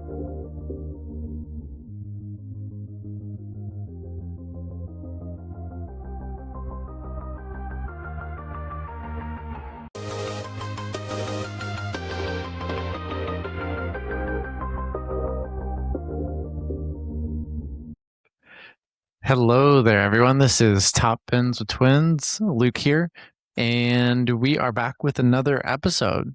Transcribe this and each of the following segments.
Hello there, everyone. This is Top Pins with Twins, Luke here, and we are back with another episode.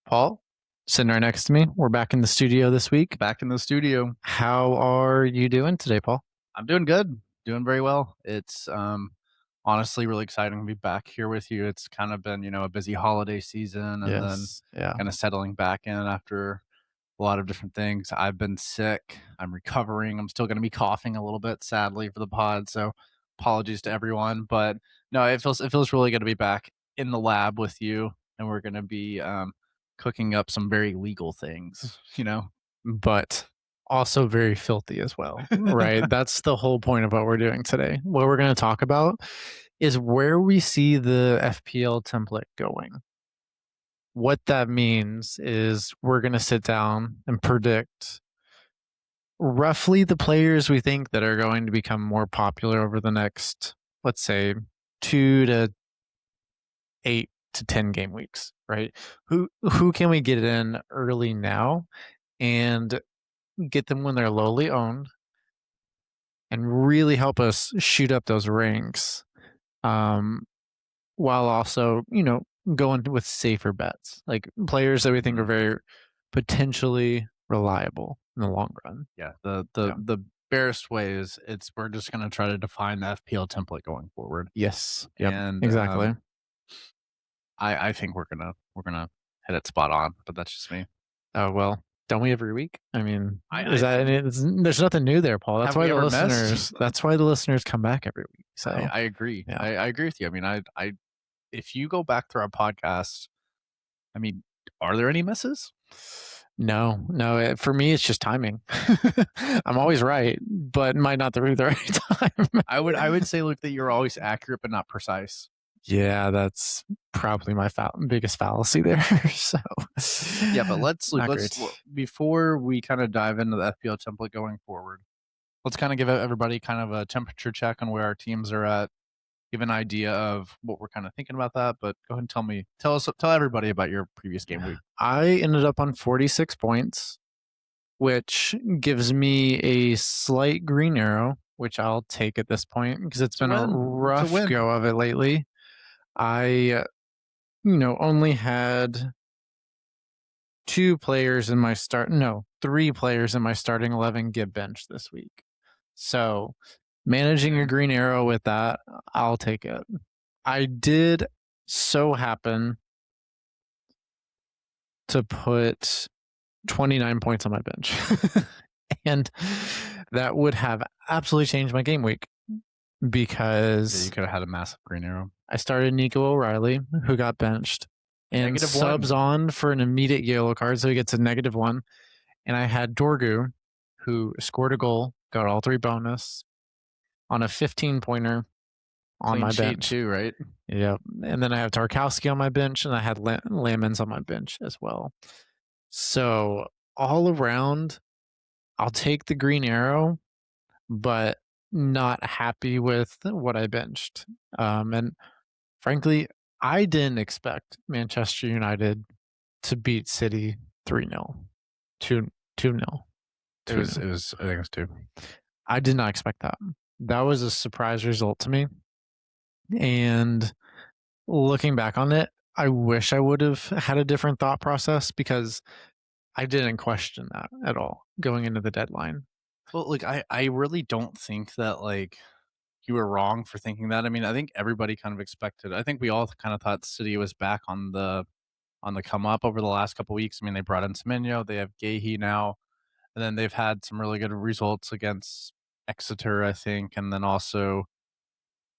Paul, sitting right next to me. We're back in the studio this week. Back in the studio. How are you doing today, Paul? I'm doing good. Doing very well. It's honestly really exciting to be back here with you. It's kind of been, a busy holiday season and then kind of settling back in after a lot of different things. I've been sick. I'm recovering. I'm still going to be coughing a little bit, sadly, for the pod. So apologies to everyone. But no, it feels really good to be back in the lab with you, and we're going to be cooking up some very legal things, But also very filthy as well, right? That's the whole point of what we're doing today. What we're going to talk about is where we see the FPL template going. What that means is we're going to sit down and predict roughly the players we think that are going to become more popular over the next, let's say, 2 to 8 to 10 game weeks, right? Who can we get in early now and get them when they're lowly owned and really help us shoot up those ranks, while also, going with safer bets, like players that we think are very potentially reliable in the long run. Yeah, the barest way is we're just going to try to define the FPL template going forward. Yes. Yep. And exactly. I think we're gonna hit it spot on, but that's just me. Oh well, don't we every week? I mean, there's nothing new there, Paul. That's why the listeners. That's why the listeners come back every week. So I agree. Yeah. I agree with you. I mean, I if you go back through our podcast, I mean, are there any misses? No. For me, it's just timing. I'm always right, but might not be the right time. I would say, Luke, that you're always accurate but not precise. Yeah, that's probably my biggest fallacy there. So yeah, but let's before we kind of dive into the FPL template going forward, let's kind of give everybody kind of a temperature check on where our teams are at. Give an idea of what we're kind of thinking about that, but go ahead and tell everybody about your previous game week. I ended up on 46 points, which gives me a slight green arrow, which I'll take at this point because it's been a rough go of it lately. I, only had 3 players in my starting 11 get benched this week. So managing a green arrow with that, I'll take it. I did so happen to put 29 points on my bench. And that would have absolutely changed my game week because you could have had a massive green arrow. I started Nico O'Reilly, who got benched, and subs on for an immediate yellow card, so he gets a -1. And I had Dorgu, who scored a goal, got all 3 bonus on a 15-pointer on my bench too, right? Yeah, and then I have Tarkowski on my bench, and I had Lamens on my bench as well. So all around, I'll take the green arrow, but not happy with what I benched. And frankly, I didn't expect Manchester United to beat City 3-0, 2-0. It was, I think it was 2. I did not expect that. That was a surprise result to me. And looking back on it, I wish I would have had a different thought process because I didn't question that at all going into the deadline. Well, like I really don't think that like you were wrong for thinking that. I mean, I think everybody kind of expected. I think we all kind of thought City was back on the come up over the last couple of weeks. I mean, they brought in Semenyo, they have Gahey now, and then they've had some really good results against Exeter, I think, and then also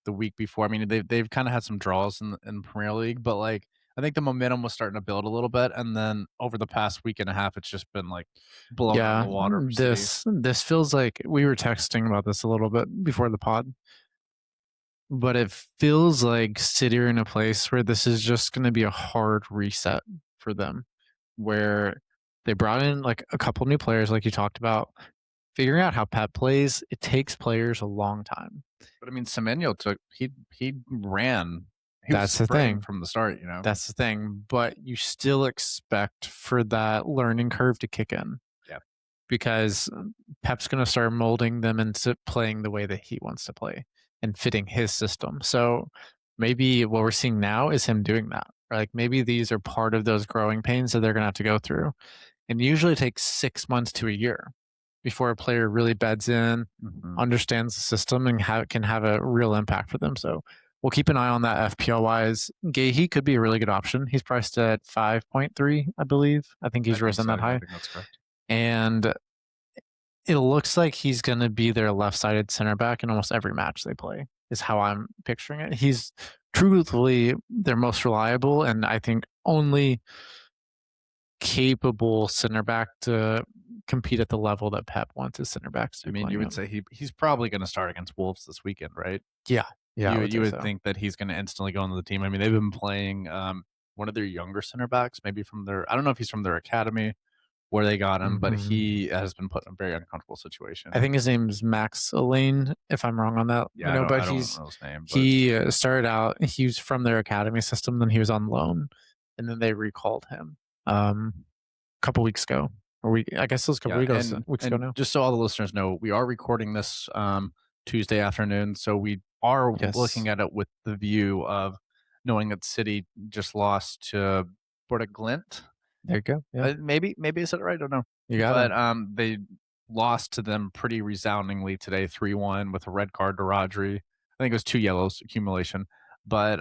the week before. I mean, they've kind of had some draws in Premier League, but like I think the momentum was starting to build a little bit, and then over the past week and a half, it's just been like blown out of the water. This feels like we were texting about this a little bit before the pod, but it feels like City are in a place where this is just going to be a hard reset for them, where They brought in like a couple new players, like you talked about. Figuring out how Pep plays, it takes players a long time. But I mean, Semenyo he ran. He was That's the sprinting thing. from the start, you know? That's the thing. But you still expect for that learning curve to kick in Yeah. because Pep's going to start molding them into playing the way that he wants to play and fitting his system. So maybe what we're seeing now is him doing that. Or like maybe these are part of those growing pains that they're going to have to go through. And usually it takes 6 months to a year before a player really beds in, Mhm. understands the system, and can have a real impact for them. So we'll keep an eye on that FPL wise. Gahey could be a really good option. He's priced at 5.3, I believe. I think I he's think risen so, that yeah, I high. think that's correct. And it looks like he's going to be their left sided center back in almost every match they play, is how I'm picturing it. He's truthfully their most reliable, and I think only capable center back to compete at the level that Pep wants his center backs to I be mean, you playing would at. say he's probably gonna start against Wolves this weekend, right? Yeah. Yeah, I would You say would so. think that he's gonna instantly go into the team. I mean, they've been playing, one of their younger center backs, maybe from their I don't know if he's from their academy, where they got him, but Mhm. he has been put in a very uncomfortable I situation. think his name's Max Elaine, if I'm wrong on that, Yeah, but I don't know his name, but he started out, he was from their academy system, then he was on loan, and then they recalled him a couple weeks ago. I guess it was a couple yeah, weeks ago and now. just so all the listeners know, we are recording this, Tuesday afternoon, so we are Yes. looking at it with the view of knowing that City just lost to Bordeaux Glint. There you go. Yeah. Maybe I said it right, I don't know. You got But, him. they lost to them pretty resoundingly today, 3-1 with a red card to Rodri. I think it was 2 yellows accumulation. But,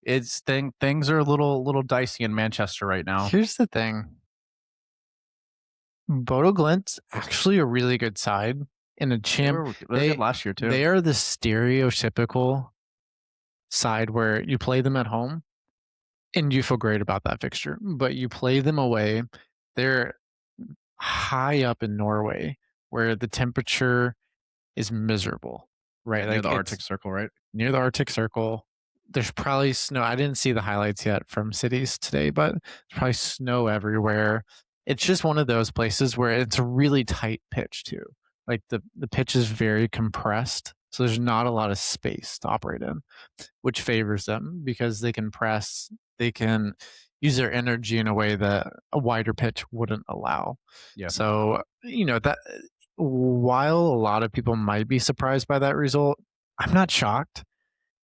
things are a little dicey in Manchester right now. Here's the thing. Bodo Glint's actually a really good side in a champ. They were good last year too. They are the stereotypical side where you play them at home and you feel great about that fixture, but you play them away. They're high up in Norway where the temperature is miserable, Yeah, right? near Like the it's Arctic Circle, right? near the Arctic Circle. There's probably snow. I didn't see the highlights yet from cities today, but there's probably snow everywhere. It's just one of those places where it's a really tight pitch too. Like the pitch is very compressed, so there's not a lot of space to operate in, which favors them because they can press, they can use their energy in a way that a wider pitch wouldn't allow. Yeah. So, that while a lot of people might be surprised by that result, I'm not shocked.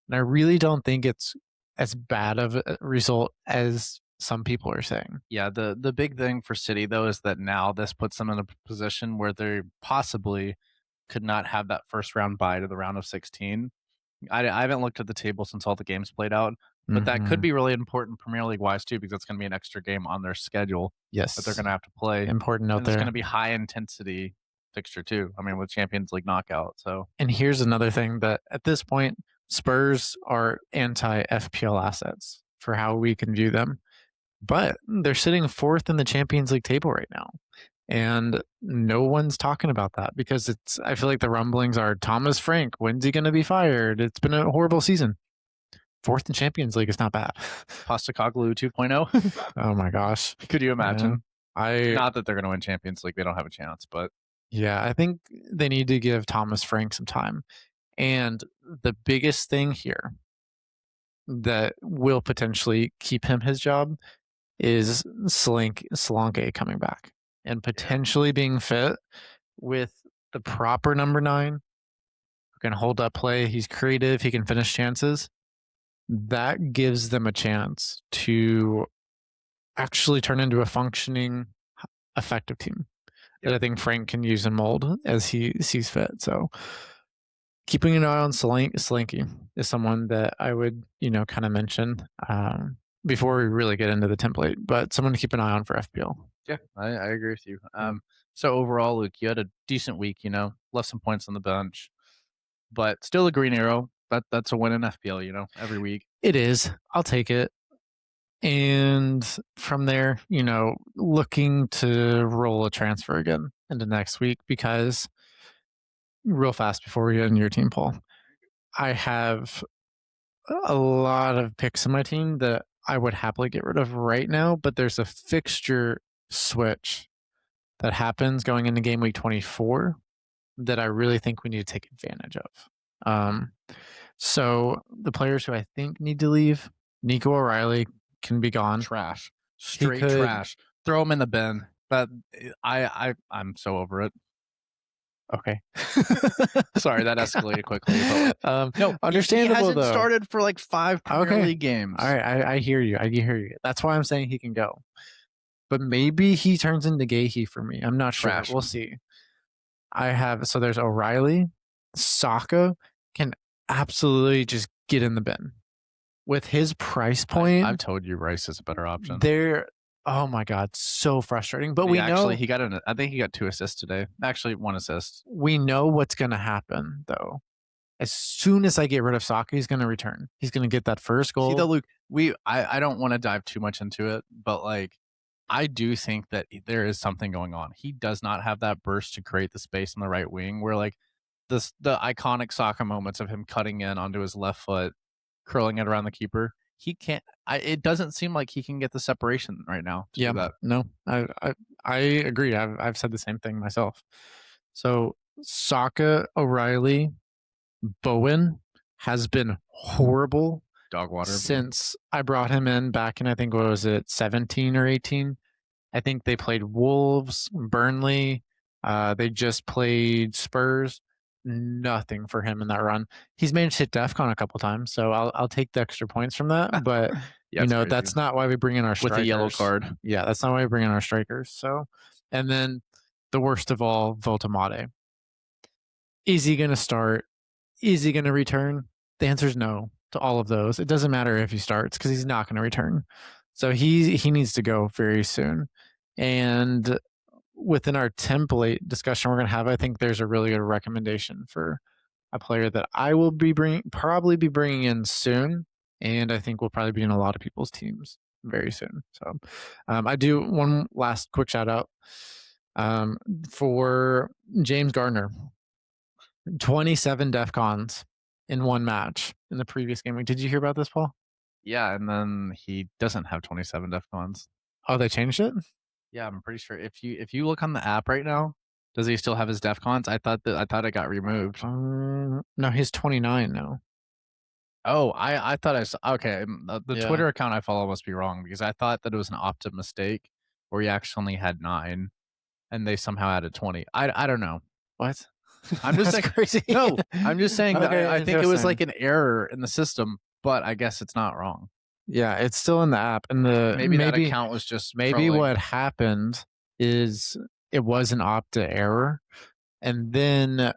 And I really don't think it's as bad of a result as some people are saying. Yeah, the big thing for City though is that now this puts them in a position where they possibly could not have that first round bye to the round of 16. I haven't looked at the table since all the games played out, but that could Hmm. be really important Premier League wise too, because it's going to be an extra game on their schedule that they're Yes. going to have to play, Important note and it's going to there. be high intensity fixture too. I mean, with Champions League knockout, so And here's another thing that at this point, Spurs are anti FPL assets for how we can view them, but they're sitting fourth in the Champions League table right now. And no one's talking about that because I feel like the rumblings are Thomas Frank, when's he going to be fired? It's been a horrible season. Fourth in Champions League is not bad. Postacoglu 2.0. Oh my gosh. Could you Yeah. imagine? I Not that they're going to win Champions League; they don't have a chance. But yeah, I think they need to give Thomas Frank some time. And the biggest thing here that will potentially keep him his job is Solanke coming back and yeah, potentially being fit with the proper number 9 who can hold up play. He's creative, he can finish chances. That gives them a chance to actually turn into a functioning, effective team that yep. I think Frank can use and mold as he sees fit. So keeping an eye on Slinky is someone that I would, kind of mention before we really get into the template, but someone to keep an eye on for FPL. Yeah, I agree with you. Yeah. So overall, Luke, you had a decent week. You know, left some points on the bench, but still a green arrow. That's a win in FPL. You know, every week. It is. I'll take it. And from there, looking to roll a transfer again into next week because real fast before we get into your team, Paul, I have a lot of picks in my team that I would happily get rid of right now, but there's a fixture switch that happens going into game week 24 that I really think we need to take advantage of. Um, so the players who I think need to leave, Nico O'Reilly can be gone. Trash. He Straight could. trash. Throw him in the bin. But I'm so over it. Okay. Sorry, that escalated quickly. But no, he understandable hasn't though. started for like 5 Premier Okay. League games. All right, I hear you. I hear you. That's why I'm saying he can go. But maybe he turns into Gahey for me. I'm not sure. Trash We'll him. see. So there's O'Reilly, Saka can absolutely just get in the bin. With his price point, I've told you Rice is a better option. they're oh my god, so frustrating. But He got I think he got 2 assists today. Actually, 1 assist. we know what's gonna happen though. As soon as I get rid of Saka, he's gonna return. He's gonna get that first goal. See, though, Luke, I don't want to dive too much into it, but like I do think that there is something going on. He does not have that burst to create the space on the right wing where like the iconic Saka moments of him cutting in onto his left foot, curling it around the keeper. He can't. It doesn't seem like he can get the separation right now to do that. No, I agree. I've said the same thing myself. So Saka, O'Reilly, Bowen has been horrible Dog water since I brought him in back in I think what was it 17 or 18. I think they played Wolves, Burnley. They just played Spurs. Nothing for him in that run. He's managed to hit DEFCON a couple times, so I'll take the extra points from that. But yeah, that's not why we bring in our strikers. With the yellow card. Yeah, that's not why we bring in our strikers. So, and then the worst of all, Voltamade. Is he going to start? Is he going to return? The answer is no to all of those. It doesn't matter if he starts because he's not going to return. So he needs to go very soon. And within our template discussion we're going to have, I think there's a really good recommendation for a player that I will be probably be bringing in soon, and I think will probably be in a lot of people's teams very soon. So I do one last quick shout out for James Gardner. 27 DEFCONs in one match in the previous game week. Did you hear about this, Paul? Yeah, and then he doesn't have 27 DEFCONs. Oh, they changed it? Yeah, I'm pretty sure. If you look on the app right now, does he still have his DEFCONs? I thought it got removed. No, he's 29 now. Oh, I thought I saw. Okay, the Twitter account I follow must be wrong because I thought that it was an opted mistake where he actually only had 9, and they somehow added 20. I don't know. What? I'm just saying, crazy. No, I'm just saying that Okay, I think it was like an error in the system, but I guess it's not wrong. Yeah, it's still in the app, and Maybe that account was just maybe trolling. what happened is it was an opta error, and then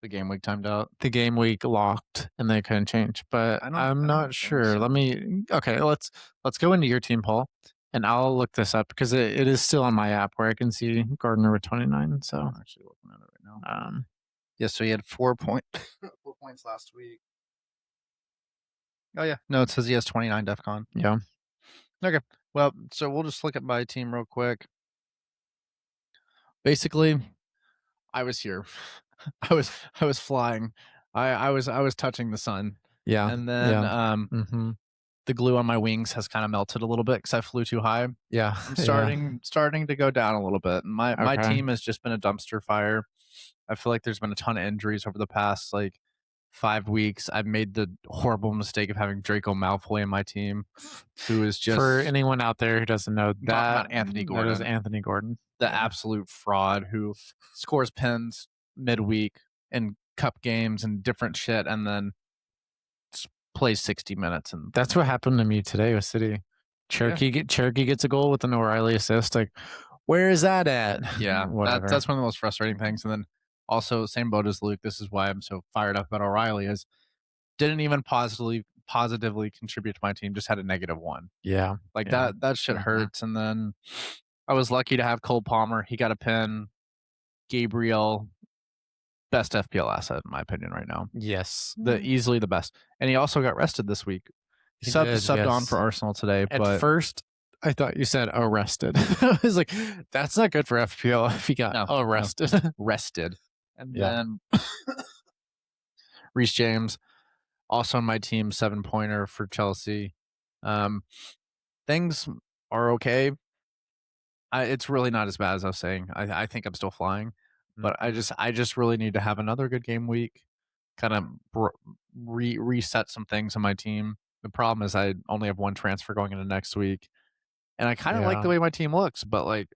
The game week timed out. the game week locked, and they couldn't change. But I'm not sure. so. Let me. Okay, let's go into your team, Paul, and I'll look this up because it is still on my app where I can see Gardner with 29. So I'm actually looking at it right now. um, Yeah, so he had 4 points last week. Oh yeah, no, it says he has 29 DEFCON. yeah, Okay, well, so we'll just look at my team real quick. Basically, I was here. I was flying. I was touching the sun. yeah, And then the glue on my wings has kind of melted a little bit because I flew too high. yeah. I'm starting to go down a little bit. And my team has just been a dumpster fire. I feel like there's been a ton of injuries over the past like 5 weeks. I've made the horrible mistake of having Draco Malfoy in my team, who is just For anyone out there who doesn't know, not Anthony Gordon. That is Anthony Gordon, the absolute fraud who scores pins midweek in cup games and different shit, and then plays 60 minutes. And that's what happened to me today with City. Cherokee gets a goal with an O'Reilly assist. Like, where is that at? Yeah, whatever. That's one of the most frustrating things. And then also same boat as Luke. This is why I'm so fired up about O'Reilly. Is didn't even positively contribute to my team. Just had a -1. Yeah, like that shit hurts. And then I was lucky to have Cole Palmer. He got a pin. Gabriel, best FPL asset in my opinion right now. Yes, easily the best. And he also got rested this week. He subbed on for Arsenal today. At first, I thought you said arrested. I was like, that's not good for FPL if he got arrested. Rested. And then Reece James, also on my team, 7-pointer for Chelsea. Things are okay. it's really not as bad as I was saying. I think I'm still flying, but Mhm. I just really need to have another good game week, kind of reset some things on my team. The problem is I only have one transfer going into next week, and I kind of like Yeah. the way my team looks, but like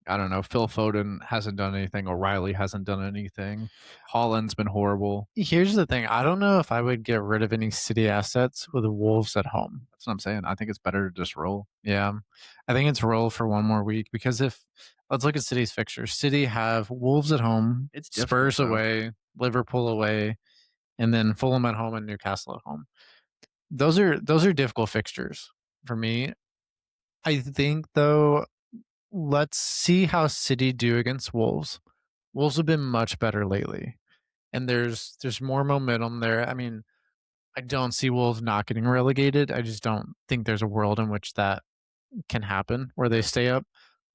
I don't know, Phil Foden hasn't done anything. O'Reilly hasn't done anything. Holland's been horrible. Here's the thing, I don't know if I would get rid of any City assets with the Wolves at home. That's what I'm saying. I think it's better to just roll. Yeah. I think it's roll for one more week because if let's look at City's fixtures. City have Wolves at home, It's difficult Spurs though. away, Liverpool away, and then Fulham at home and Newcastle at home. Those are difficult fixtures for me. I think though, let's see how City do against Wolves. Wolves have been much better lately, and there's more momentum there. I mean, I don't see Wolves not getting relegated. I just don't think there's a world in which that can happen where they stay up.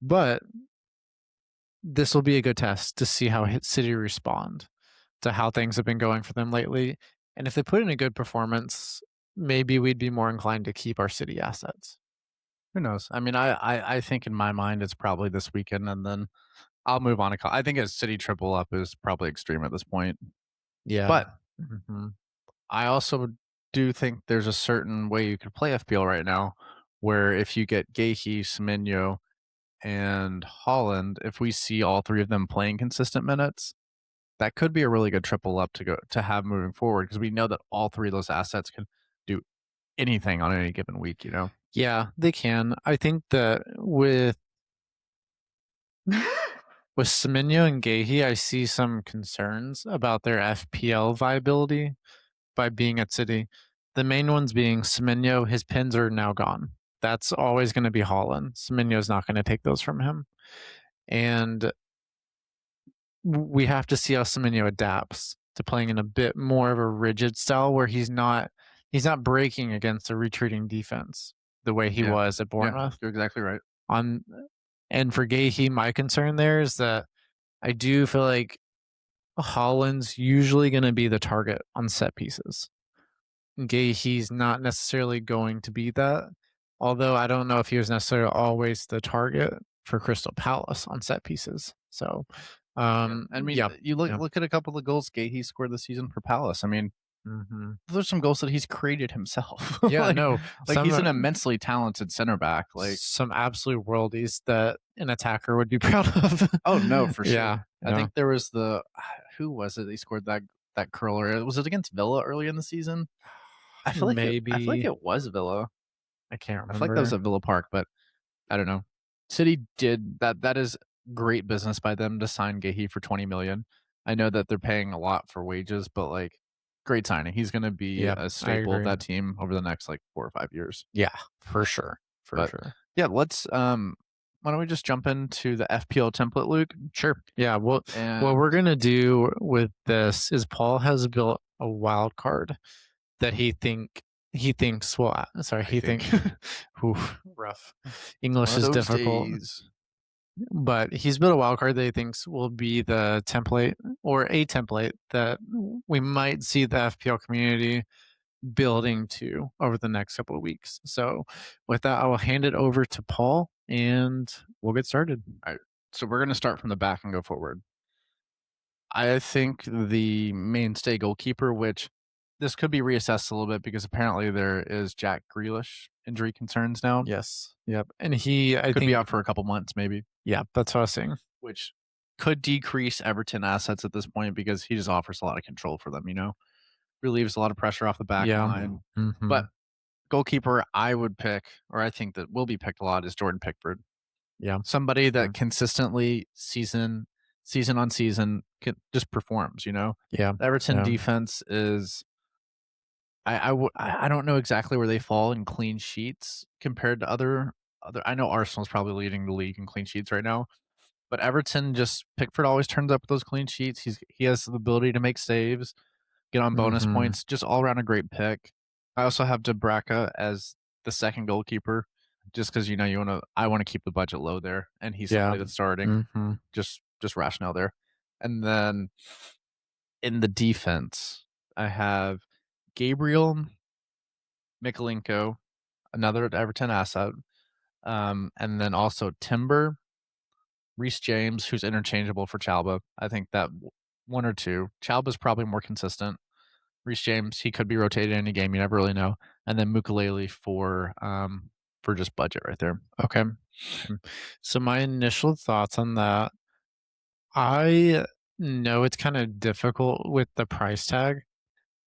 But this will be a good test to see how City respond to how things have been going for them lately. And if they put in a good performance, maybe we'd be more inclined to keep our City assets. Who knows? I mean, I think in my mind it's probably this weekend, and then I'll move on. I think a City triple up is probably extreme at this point, Yeah. but Mhm. I also do think there's a certain way you could play FPL right now, where if you get Gahey, Semenyo, and Holland, if we see all three of them playing consistent minutes, that could be a really good triple up to have moving forward because we know that all three of those assets can do anything on any given week. You know, Yeah, they can. I think that with Semenyo and Gahey, I see some concerns about their FPL viability by being at City. The main ones being Semenyo, his pins are now gone. That's always going to be Holland. Semenyo's not going to take those from him. And we have to see how Semenyo adapts to playing in a bit more of a rigid style where he's not breaking against a retreating defense the way he yeah, was at yeah, Bournemouth. you're exactly right. On and for Gahey, my concern there is that I do feel like Holland's usually going to be the target on set pieces. He's not necessarily going to be that. Although I don't know if he was necessarily always the target for Crystal Palace on set pieces. So, Yeah, I mean, yeah, you yeah, look at a couple of goals Gahey scored this season for Palace. I mean, hmm there's some goals that he's created himself. yeah. No, Like some he's an immensely talented center back. Like, some absolute worldies that an attacker would be proud of. oh no, for sure. Yeah, I yeah, think there was the who was it? He scored that curler. Was it against Villa early in the season? I feel like maybe it was Villa. I can't I feel like that was remember. at Villa Park, but I don't know. City did that. That is great business by them to sign Gahey for 20 million. I know that they're paying a lot for wages, but like great signing. He's going to be Yeah, a I staple of agree. that team over the next like 4 or 5 years. Yeah, for sure, for But sure. yeah, let's why don't we just jump into the FPL template, Luke? Sure. Yeah. What And we're gonna do with this is Paul has built a wild card that he thinks. Well, sorry, I he think think. Oof, rough. one English of is those difficult, days. but he's built a wild card that he thinks will be the template or a template that we might see the FPL community building to over the next couple of weeks. So, with that, I will hand it over to Paul, and we'll get started. All right. So we're going to start from the back and go forward. I think the mainstay goalkeeper, which this could be reassessed a little bit because apparently there is Jack Grealish injury concerns now. Yes. Yep. And I Could be think, out for a couple months, maybe, yeah, that's what I was saying. which could decrease Everton assets at this point because he just offers a lot of control for them, you know? Relieves a lot of pressure off the back Yeah. line. Hmm. But goalkeeper I would pick, or I think that will be picked a lot, is Jordan Pickford. Yeah. Somebody Yeah. that consistently season on season just performs, you know? Yeah. The Everton Yeah. defense is I don't know exactly where they fall in clean sheets compared to other I know Arsenal's probably leading the league in clean sheets right now, but Everton just Pickford always turns up with those clean sheets. He has the ability to make saves, get on bonus Hmm. points, just all around a great pick. I also have Debraka as the second goalkeeper just cuz you know I want to keep the budget low there and he's Yeah. somebody that's starting. Hmm. Just rationale there. And then in the defense, I have Gabriel Mikalenko, another Everton asset, and then also Timber. Reece James, who's interchangeable for Chalba. I think that one or two. Chalba's probably more consistent. Reece James, he could be rotated in any game. You never really know. And then Mukulele for just budget right there. Okay. So my initial thoughts on that, I know it's kind of difficult with the price tag.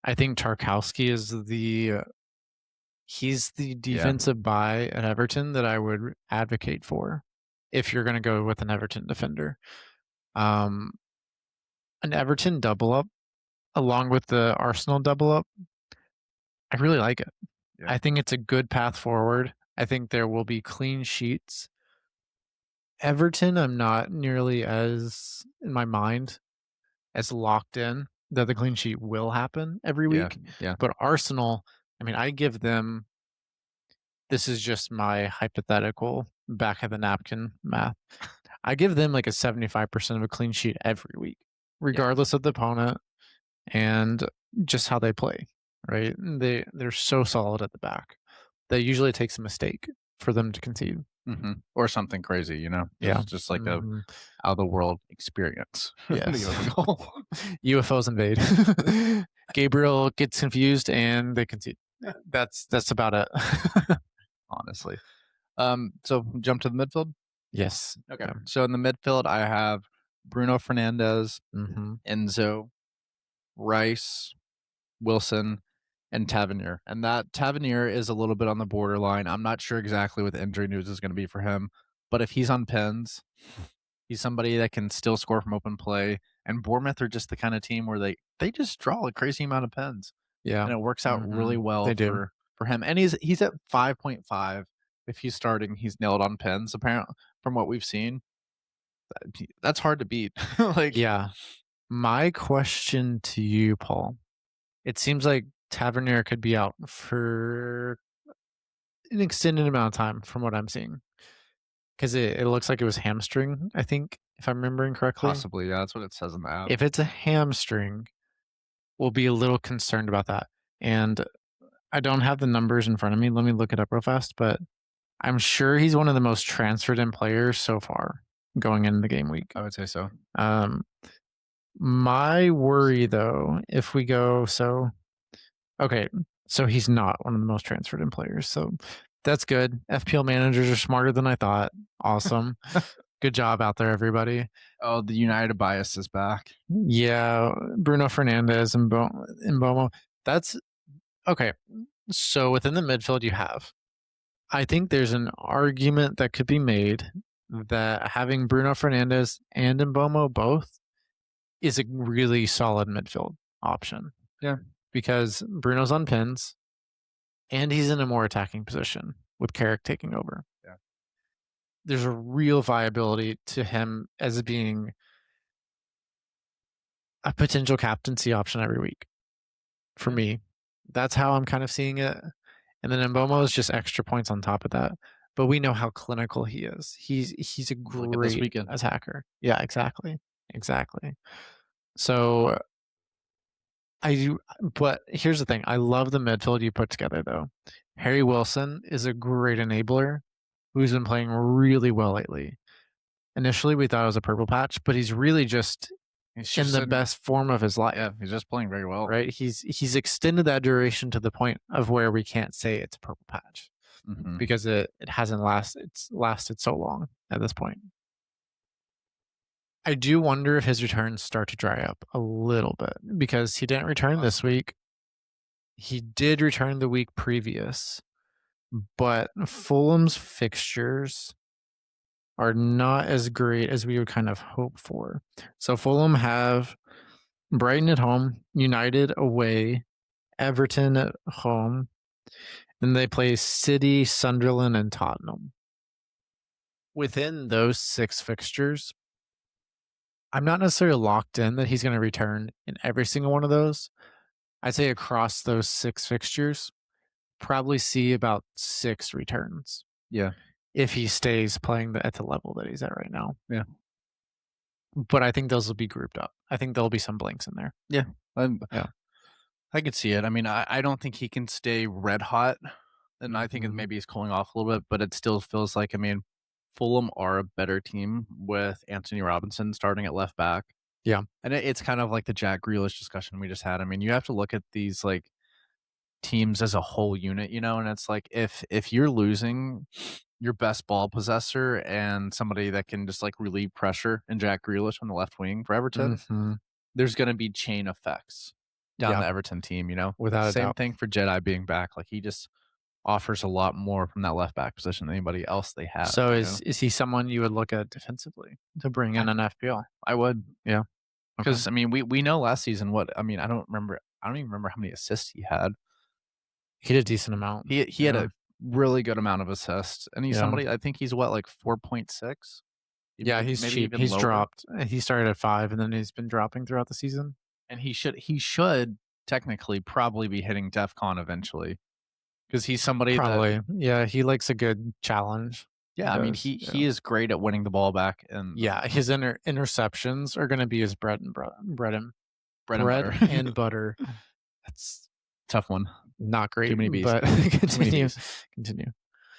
I think Tarkowski is he's the Yeah, defensive buy at Everton that I would advocate for if you're going to go with an Everton defender. Um, an Everton double up along with the Arsenal double up, I really like it. yeah, I think it's a good path forward. I think there will be clean sheets. Everton, I'm not nearly as in my mind as locked in that the clean sheet will happen every yeah, week. yeah, But Arsenal, I mean, I give them this is just my hypothetical back of the napkin math. I give them like a 75% of a clean sheet every week, yeah. regardless of the opponent and just how they play, right? They're so solid at the back that usually it takes a mistake for them to concede. Or something crazy, Yeah. just like a Mhm. out of the world experience to Yes. give us a goal. UFOs invade. Gabriel gets confused and they concede. That's about it. Honestly. So jump to the midfield. Yes. Okay. Yeah. So in the midfield, I have Bruno Fernandes, Mhm. Enzo, Rice, Wilson, and Tavernier. And that Tavernier is a little bit on the borderline. I'm not sure exactly what the injury news is going to be for him, but if he's on pens, he's somebody that can still score from open play. And Bournemouth are just the kind of team where they just draw a crazy amount of pens, Yeah. and it works out really Mhm. well They do. for him. And he's at 5.5. If he's starting, he's nailed on pens. Apparently, from what we've seen, that's hard to beat. Like, Yeah. My question to you, Paul. It seems like Tavernier could be out for an extended amount of time from what I'm seeing. Because it looks like it was hamstring, I think, if I'm remembering correctly. possibly, yeah, that's what it says in the app. If it's a hamstring, we'll be a little concerned about that. And I don't have the numbers in front of me. Let me look it up real fast, but I'm sure he's one of the most transferred in players so far going into the game week. I would say so. Um, my worry though, if we go okay, so he's not one of the most transferred in players. So that's good. FPL managers are smarter than I thought. Awesome. Good job out there, everybody. Oh, the United bias is back. Yeah, Bruno Fernandes and Bomo. That's okay. So within the midfield, you have. I think there's an argument that could be made that having Bruno Fernandes and Mbomo both is a really solid midfield option Yeah. because Bruno's on pins and he's in a more attacking position with Carrick taking over. Yeah. There's a real viability to him as being a potential captaincy option every week for Yeah. me. That's how I'm kind of seeing it. And then Mbomo is just extra points on top of that. But we know how clinical he is. He's a Look at this great weekend. attacker. Yeah, exactly. Exactly. So but here's the thing. I love the midfield you put together though. Harry Wilson is a great enabler who's been playing really well lately. Initially we thought it was a purple patch, but he's really just He's in just the best form of his life. yeah, he's just playing very well. Right? He's extended that duration to the point of where we can't say it's a purple patch Mhm. because it hasn't lasted so long at this point. I do wonder if his returns start to dry up a little bit because he didn't return this Possibly. week. He did return the week previous, but Fulham's fixtures are not as great as we would kind of hope for. So Fulham have Brighton at home, United away, Everton at home, then they play City, Sunderland, and Tottenham. Within those 6 fixtures, I'm not necessarily locked in that he's going to return in every single one of those. I'd say across those 6 fixtures, probably see about 6 returns Yeah. if he stays playing at the level that he's at right now. Yeah. But I think those will be grouped up. I think there'll be some blanks in there. Yeah. I'm Yeah. I could see it. I mean, I don't think he can stay red hot, and I think Mhm. maybe he's cooling off a little bit, but it still feels like, I mean, Fulham are a better team with Anthony Robinson starting at left back. Yeah. And it's kind of like the Jack Grealish discussion we just had. I mean, you have to look at these like teams as a whole unit, and it's like if you're losing your best ball possessor and somebody that can just like relieve pressure in Jack Grealish on the left wing for Everton, Mhm. there's going to be chain. Down Yeah, the Everton team. without a Same doubt. thing for Jedi being back. Like he just offers a lot more from that left back position than anybody else they So have. is he someone you would look at defensively to bring I in an FPL? I would, Yeah. Okay. because I mean we know last season what I mean. I don't even remember how many assists he had. He did a decent amount. He had Yeah. a really good amount of assists, and he's Yeah. somebody I think he's what like 4.6, Yeah, he's maybe cheap. even He's lower. dropped. He started at 5 and then he's been dropping throughout the season. And he should technically probably be hitting DEFCON eventually because he's somebody that Probably. Yeah, he likes a good challenge. He yeah, I mean does. he Yeah. is great at winning the ball back and Yeah, his interceptions are gonna be his bread and butter. bread and butter. That's Tough one. not Too great, many bees. but Too many continue. bees. Continue.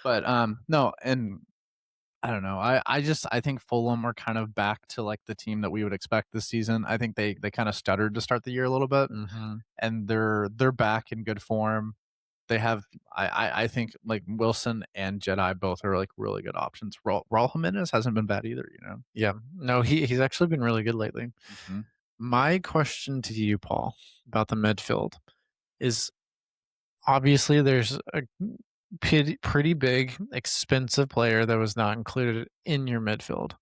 But no, and I don't know. I think Fulham are kind of back to like the team that we would expect this season. I think they kind of stuttered to start the year a little bit, Mhm. and they're back in good form. They have I think like Wilson and Jedi both are like really good options. Raul Jimenez hasn't been bad either. Yeah. No, he's actually been really good lately. Hmm. My question to you, Paul, about the midfield is obviously there's a pretty big, expensive player that was not included in your midfield,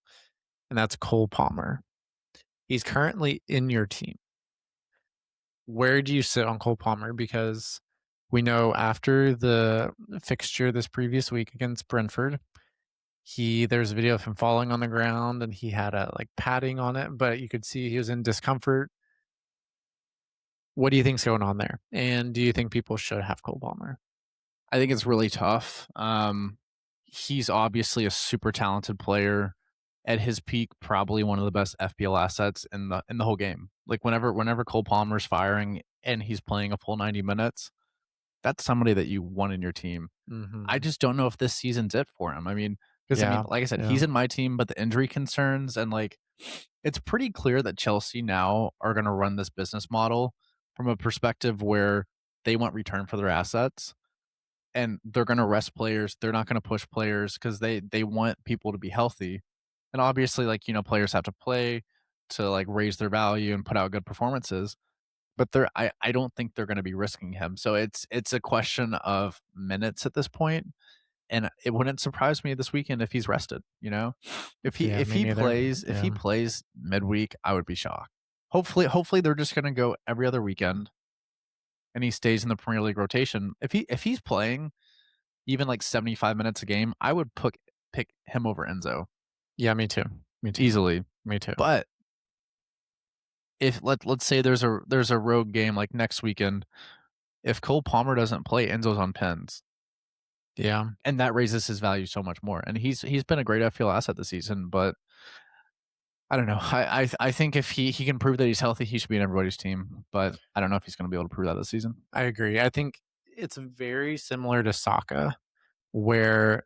and that's Cole Palmer. He's currently in your team. Where do you sit on Cole Palmer? Because we know after the fixture this previous week against Brentford, there's a video of him falling on the ground and he had a like padding on it, but you could see he was in discomfort. What do you think's going on there? And do you think people should have Cole Palmer? I think it's really tough. He's obviously a super talented player. At his peak, probably one of the best FPL assets in the whole game. Like whenever Cole Palmer's firing and he's playing a full 90 minutes, that's somebody that you want in your team. I Mhm. just don't know if this season's it for him. I mean, because I mean, Yeah, like I said, yeah, he's in my team, but the injury concerns and like it's pretty clear that Chelsea now are going to run this business model from a perspective where they want return for their assets and they're going to rest players. They're not going to push players because they want people to be healthy. And obviously, like players have to play to like raise their value and put out good performances. But I don't think they're going to be risking him. So it's a question of minutes at this point, and it wouldn't surprise me this weekend if he's rested. If he yeah. if Me he neither. plays if he Yeah, plays midweek, I would be shocked. Hopefully they're just going to go every other weekend, and he stays in the Premier League rotation. If he's playing even like 75 minutes a game, I would pick him over Enzo yeah. Me too. Me too. easily. Me too. But if let's say there's a road game like next weekend, if Cole Palmer doesn't play, Enzo's on pins, Yeah, and that raises his value so much more. And he's been a great FPL asset this season, but I don't know. I think if he can prove that he's healthy, he should be in everybody's team. But I don't know if he's going to be able to prove that this season. I agree. I think it's very similar to Saka, where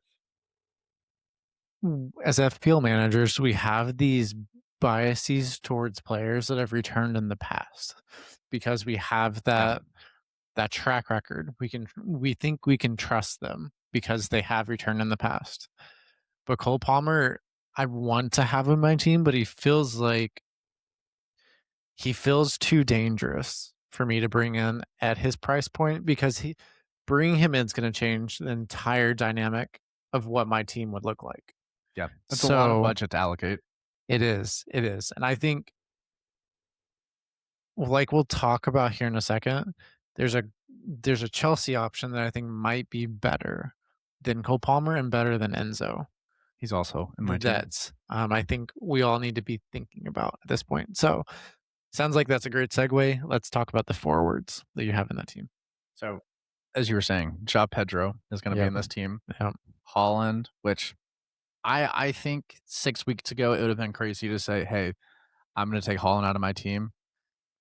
as FPL managers, we have these biases towards players that have returned in the past because we have Yeah, that track record. We think we can trust them because they have returned in the past. But Cole Palmer, I want to have him in my team, but he feels too dangerous for me to bring in at his price point because he bringing him in is going to change the entire dynamic of what my team would look like. yeah, that's a lot of So budget to allocate. it is, and I think like we'll talk about here in a second. There's a Chelsea option that I think might be better than Cole Palmer and better than Enzo. He's also in my team. That I think we all need to be thinking about at this point. So sounds like that's a great segue. Let's talk about the forwards that you have in that team. So as you were saying, Ja Pedro is going to be Yep. in this team. Yep. Holland, which I think 6 weeks ago it would have been crazy to say, hey, I'm going to take Holland out of my team.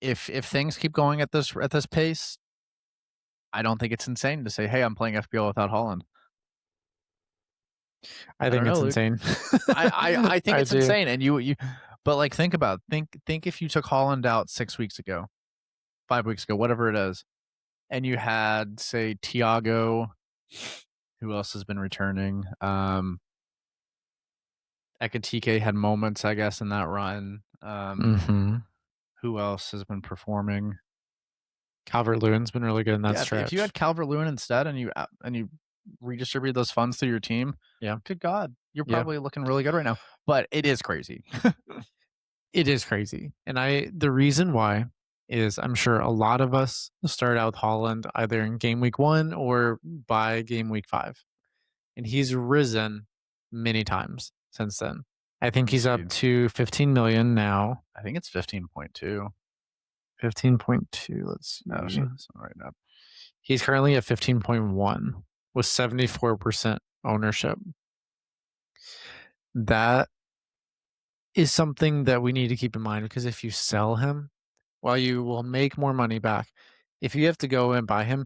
If things keep going at this pace, I don't think it's insane to say, hey, I'm playing FPL without Holland. I I don't think know, it's Luke. insane. I think I it's do. insane, and but like think if you took Holland out 6 weeks ago, 5 weeks ago, whatever it is, and you had say Tiago, who else has been returning? Ekatike had moments, I guess, in that run. Mhm. Who else has been performing? Calvert-Lewin's been really good in that Yeah, if you stretch. had Calvert-Lewin instead and you redistribute those funds through your team, Yeah. good God, you're Yeah. probably looking really good right now. But it is crazy. It is crazy. And the reason why is I'm sure a lot of us started out with Holland either in game week 1 or by game week 5. And he's risen many times since then. I Let think me he's see. up to 15 million now. I think it's 15.2. 15.2, let's Oh, see. right now. He's currently at 15.1 with 74% ownership. That is something that we need to keep in mind because if you sell him, while you will make more money back, if you have to go and buy him,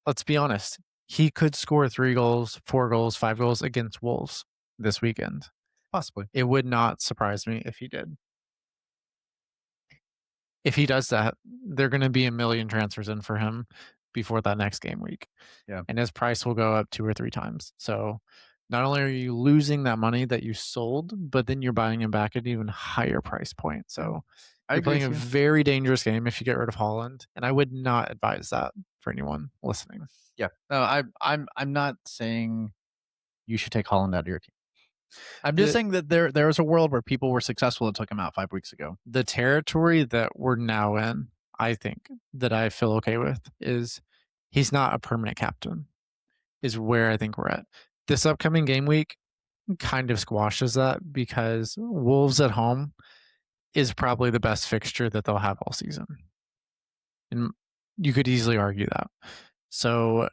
let's be honest, he could score 3 goals, 4 goals, 5 goals against Wolves this weekend. Possibly. It would not surprise me if he did. If he does that, they're going to be a million transfers in for him before that next game week. Yeah. And his price will go up 2 or 3 times. So not only are you losing that money that you sold, but then you're buying him back at an even higher price point. Yeah. So I you're agree playing with a you. very dangerous game if you get rid of Holland, and I would not advise that for anyone listening. Yeah. No, I'm not saying you should take Holland out of your team. I'm just The saying that there was a world where people were successful and took him out 5 weeks ago. the territory that we're now in, I think that I feel okay with is he's not a permanent captain. Is where I think we're at. This upcoming game week kind of squashes that because Wolves at home is probably the best fixture that they'll have all season. And you could easily argue that. So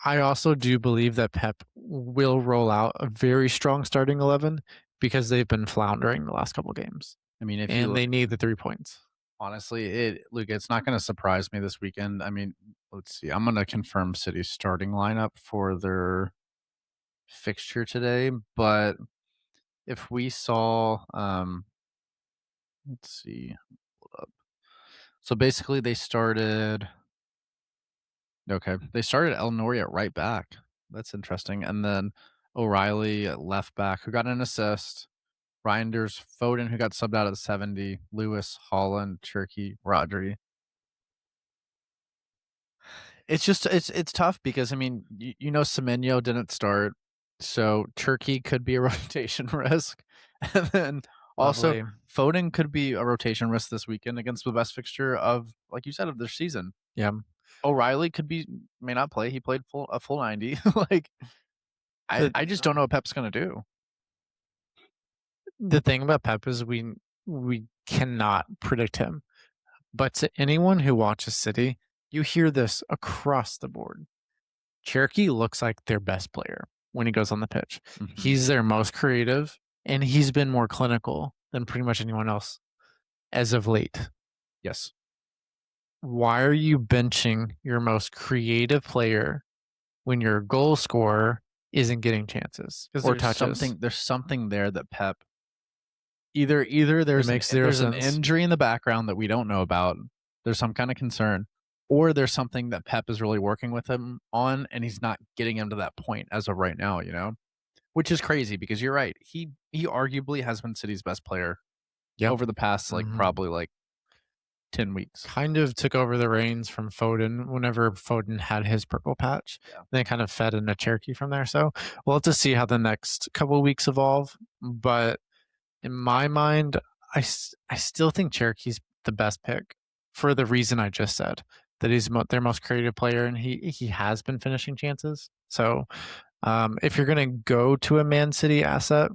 I also do believe that Pep will roll out a very strong starting 11 because they've been floundering the last couple games I mean, if you and look they need the 3 points. honestly, it's not going to surprise me this weekend. I mean, let's see. I'm going to confirm City's starting lineup for their fixture today, but if we saw let's see. Hold up. So basically they started El Nori at right back. That's interesting. And then O'Reilly at left back, who got an assist. Reinders, Foden, who got subbed out at 70, Lewis, Holland, Cherky, Rodri. It's just it's tough because I mean Semenyo didn't start, so Turkey could be a rotation risk, and then also Lovely. Foden could be a rotation risk this weekend against the best fixture of, like you said, of their season. Yeah. O'Reilly may not play. He played a full 90. Like The I just don't know what Pep's gonna do. the thing about Pep is we cannot predict him. But to anyone who watches City, you hear this across the board. Cherokee looks like their best player when he goes on the pitch. Mhm. He's their most creative, and he's been more clinical than pretty much anyone else as of late. Yes, Why are you benching your most creative player when your goal scorer isn't getting chances because or touches? there's something there that Pep either It makes zero there's an sense. injury in the background that we don't know about. There's some kind of concern, or there's something that Pep is really working with him on, and he's not getting him to that point as of right now. Which is crazy because you're right. He arguably has been City's best player Yep. over the past Mhm. probably 10 weeks. Kind of took over the reins from Foden whenever Foden had his purple patch. Yeah. Then kind of fed into Cherokee from there. So we'll have to see how the next couple of weeks evolve. But in my mind, I still think Cherokee's the best pick for the reason I just said that he's their most creative player and he has been finishing chances. So if you're going to go to a Man City asset,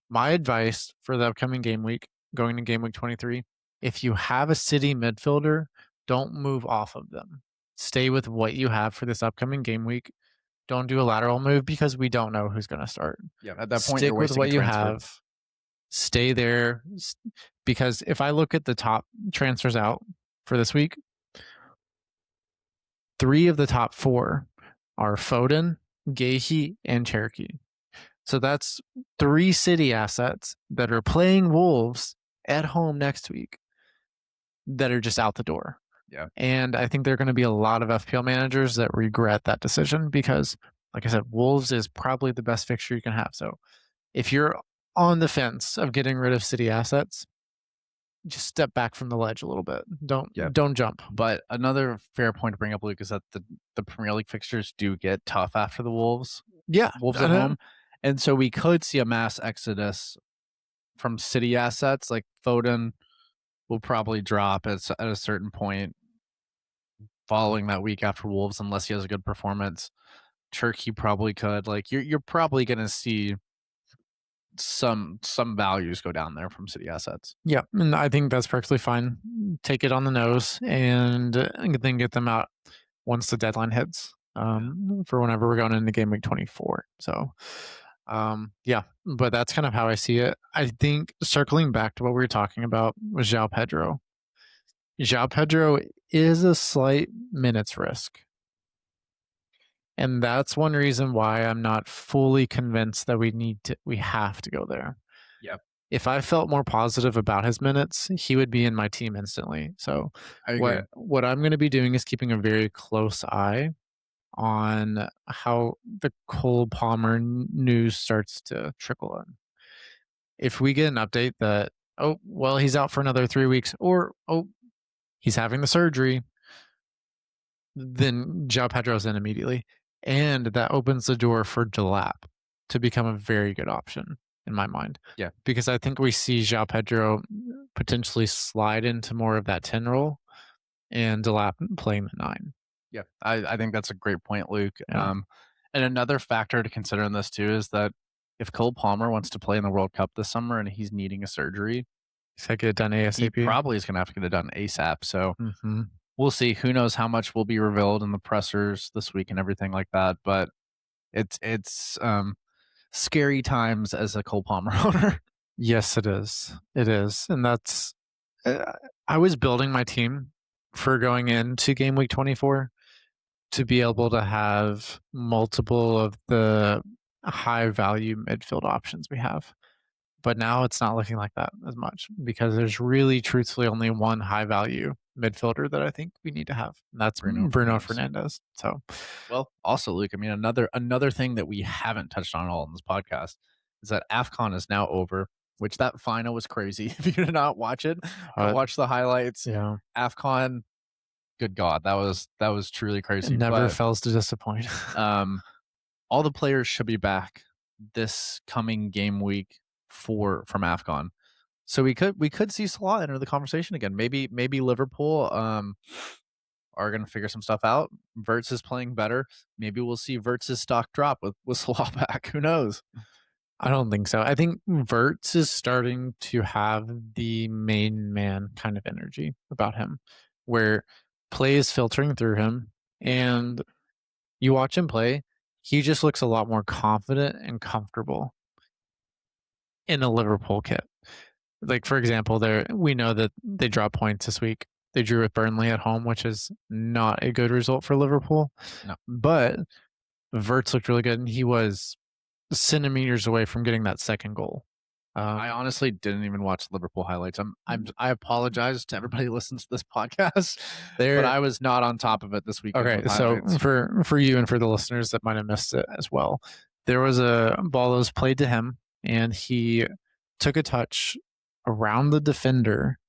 my advice for the upcoming game week, going to game week 23, if you have a City midfielder, don't move off of them. Stay with what you have for this upcoming game week. Don't do a lateral move because we don't know who's going to start. Yeah, at that point you're Stick with wasting a what you transfer. have. Stay there because if I look at the top transfers out for this week, 3 of the top 4 are Foden, Gahey, and Cherokee. So that's 3 City assets that are playing Wolves at home next week that are just out the door. Yeah. And I think there are going to be a lot of FPL managers that regret that decision because, like I said, Wolves is probably the best fixture you can have. So if you're on the fence of getting rid of City assets, just step back from the ledge a little bit. Yeah. Don't jump. But another fair point to bring up, Luke, is that the Premier League fixtures do get tough after the Yeah, Wolves at home. And so we could see a mass exodus from City assets. Like Foden will probably drop at a certain point following that week after Wolves, unless he has a good performance. Turkey probably could. Like you're probably going to see some values go down there from City assets. Yeah, and I think that's perfectly fine. Take it on the nose and then get them out once the deadline hits for whenever we're going into game week 24. So, yeah, but that's kind of how I see it. I think circling back to what we were talking about was João Pedro. João Pedro is a slight minutes risk. And that's one reason why I'm not fully convinced that we have to go there. Yep. If I felt more positive about his minutes, he would be in my team instantly. So I agree. what I'm going to be doing is keeping a very close eye on how the Cole Palmer news starts to trickle in. If we get an update that, oh, well, he's out for another 3 weeks, or, oh, he's having the surgery, then João Pedro's in immediately. And that opens the door for Delap to become a very good option in my mind. Yeah. Because I think we see João Pedro potentially slide into more of that 10 role and Delap playing the 9. Yeah. I think that's a great point, Luke. Yeah. And another factor to consider in this too is that if Cole Palmer wants to play in the World Cup this summer and he's needing a surgery, So get it done he ASAP. probably is going to have to get it done ASAP. So we'll see. Who knows how much will be revealed in the pressers this week and everything like that. But it's scary times as a Cole Palmer owner. Yes, it is. It is. And that's, I was building my team for going into game week 24 to be able to have multiple of the high value midfield options we have. But now it's not looking like that as much because there's really truthfully only one high value midfielder that I think we need to have. And that's Bruno Fernandes. So, well, also, Luke, I mean, another thing that we haven't touched on at all in this podcast is that AFCON is now over, which that final was crazy. If you did not watch it, watch the highlights. Yeah. AFCON, good God, that was truly crazy. It never fails to disappoint. All the players should be back this coming game week from AFCON. So we could see Salah enter the conversation again. Maybe Liverpool are going to figure some stuff out. Verts is playing better. Maybe we'll see Verts' stock drop with Salah back. Who knows? I don't think so. I think Verts is starting to have the main man kind of energy about him, where play is filtering through him, and you watch him play, he just looks a lot more confident and comfortable in a Liverpool kit. Like, for example, we know that they dropped points this week. They drew with Burnley at home, which is not a good result for Liverpool. No. But Verts looked really good, and he was centimeters away from getting that second goal. I honestly didn't even watch Liverpool highlights. I apologize to everybody who listens to this podcast, but I was not on top of it this weekend. Okay, so for you and for the listeners that might have missed it as well, there was a ball that was played to him, and he took a touch around the defender,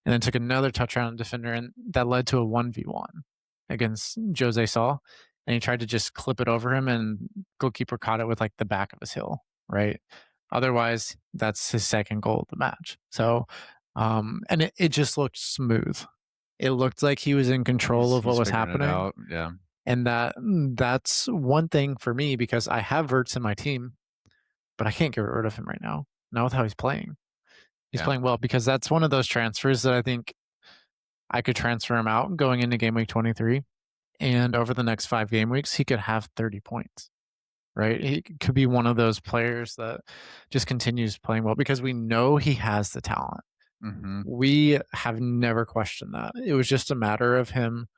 and then took another touch around the defender, and that led to a 1v1 against Jose Saul. And he tried to just clip it over him, and goalkeeper caught it with like the back of his heel, right? Otherwise, that's his second goal of the match. So, and it just looked smooth. It looked like he was in control of what was happening. Yeah. And that's one thing for me because I have Verts in my team, but I can't get rid of him right now. Not with how he's playing. He's playing well because that's one of those transfers that I think I could transfer him out going into game week 23. And over the next 5 game weeks, he could have 30 points, right? He could be one of those players that just continues playing well because we know he has the talent. We have never questioned that. It was just a matter of him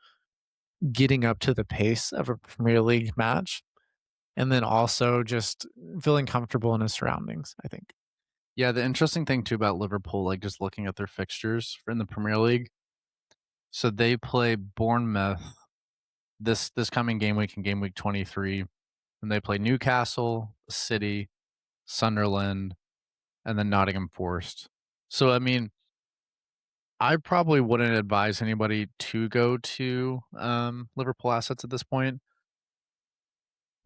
getting up to the pace of a Premier League match. and then also just feeling comfortable in his surroundings, I think. Yeah, the interesting thing too about Liverpool, like just looking at their fixtures in the Premier League, so they play Bournemouth this coming game week in game week 23, and they play Newcastle, City, Sunderland, and then Nottingham Forest. So I mean, I probably wouldn't advise anybody to go to Liverpool assets at this point.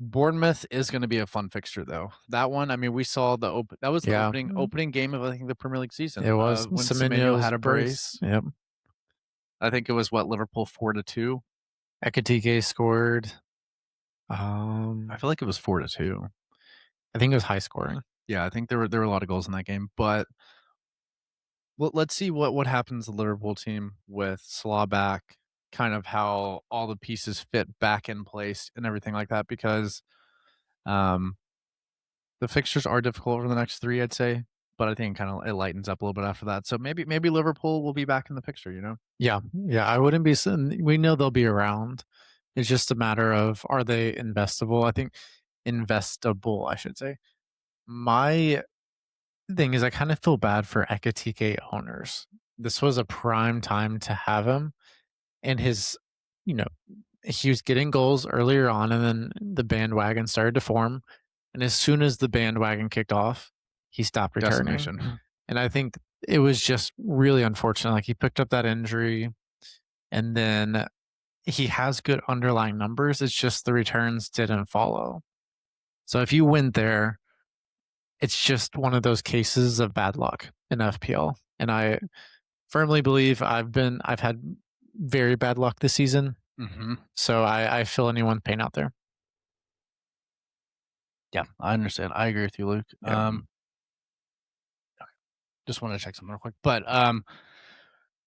Bournemouth is going to be a fun fixture though. That one, I mean, we saw that was the Yeah, opening game of I think the Premier League it season. was When Semenyo Semenyo's had a brace. brace. Yep. I think it was what Liverpool 4-2. Ekatike scored. I feel like it was 4-2. I think it was high scoring. Yeah, I think there were a lot of goals in that game. But let's see what happens to the Liverpool team with Salah back, kind of how all the pieces fit back in place and everything like that. Because um, the fixtures are difficult over the next three, I'd say. But I think kind of it lightens up a little bit after that. So maybe Liverpool will be back in the picture. You know. Yeah, yeah. I wouldn't be. We know they'll be around. It's just a matter of are they investable. I think investable, I should say. My thing is, I kind of feel bad for Ekatike owners. This was a prime time to have him, and you know, he was getting goals earlier on, and then the bandwagon started to form. And as soon as the bandwagon kicked off, he stopped returning. Decimation. And I think it was just really unfortunate. Like he picked up that injury, and then he has good underlying numbers. It's just the returns didn't follow. So if you went there, it's just one of those cases of bad luck in FPL. And I firmly believe I've had very bad luck this season. Hmm. So I feel anyone's pain out there. Yeah, I understand. I agree with you, Luke. Yeah. Just want to check something real quick. But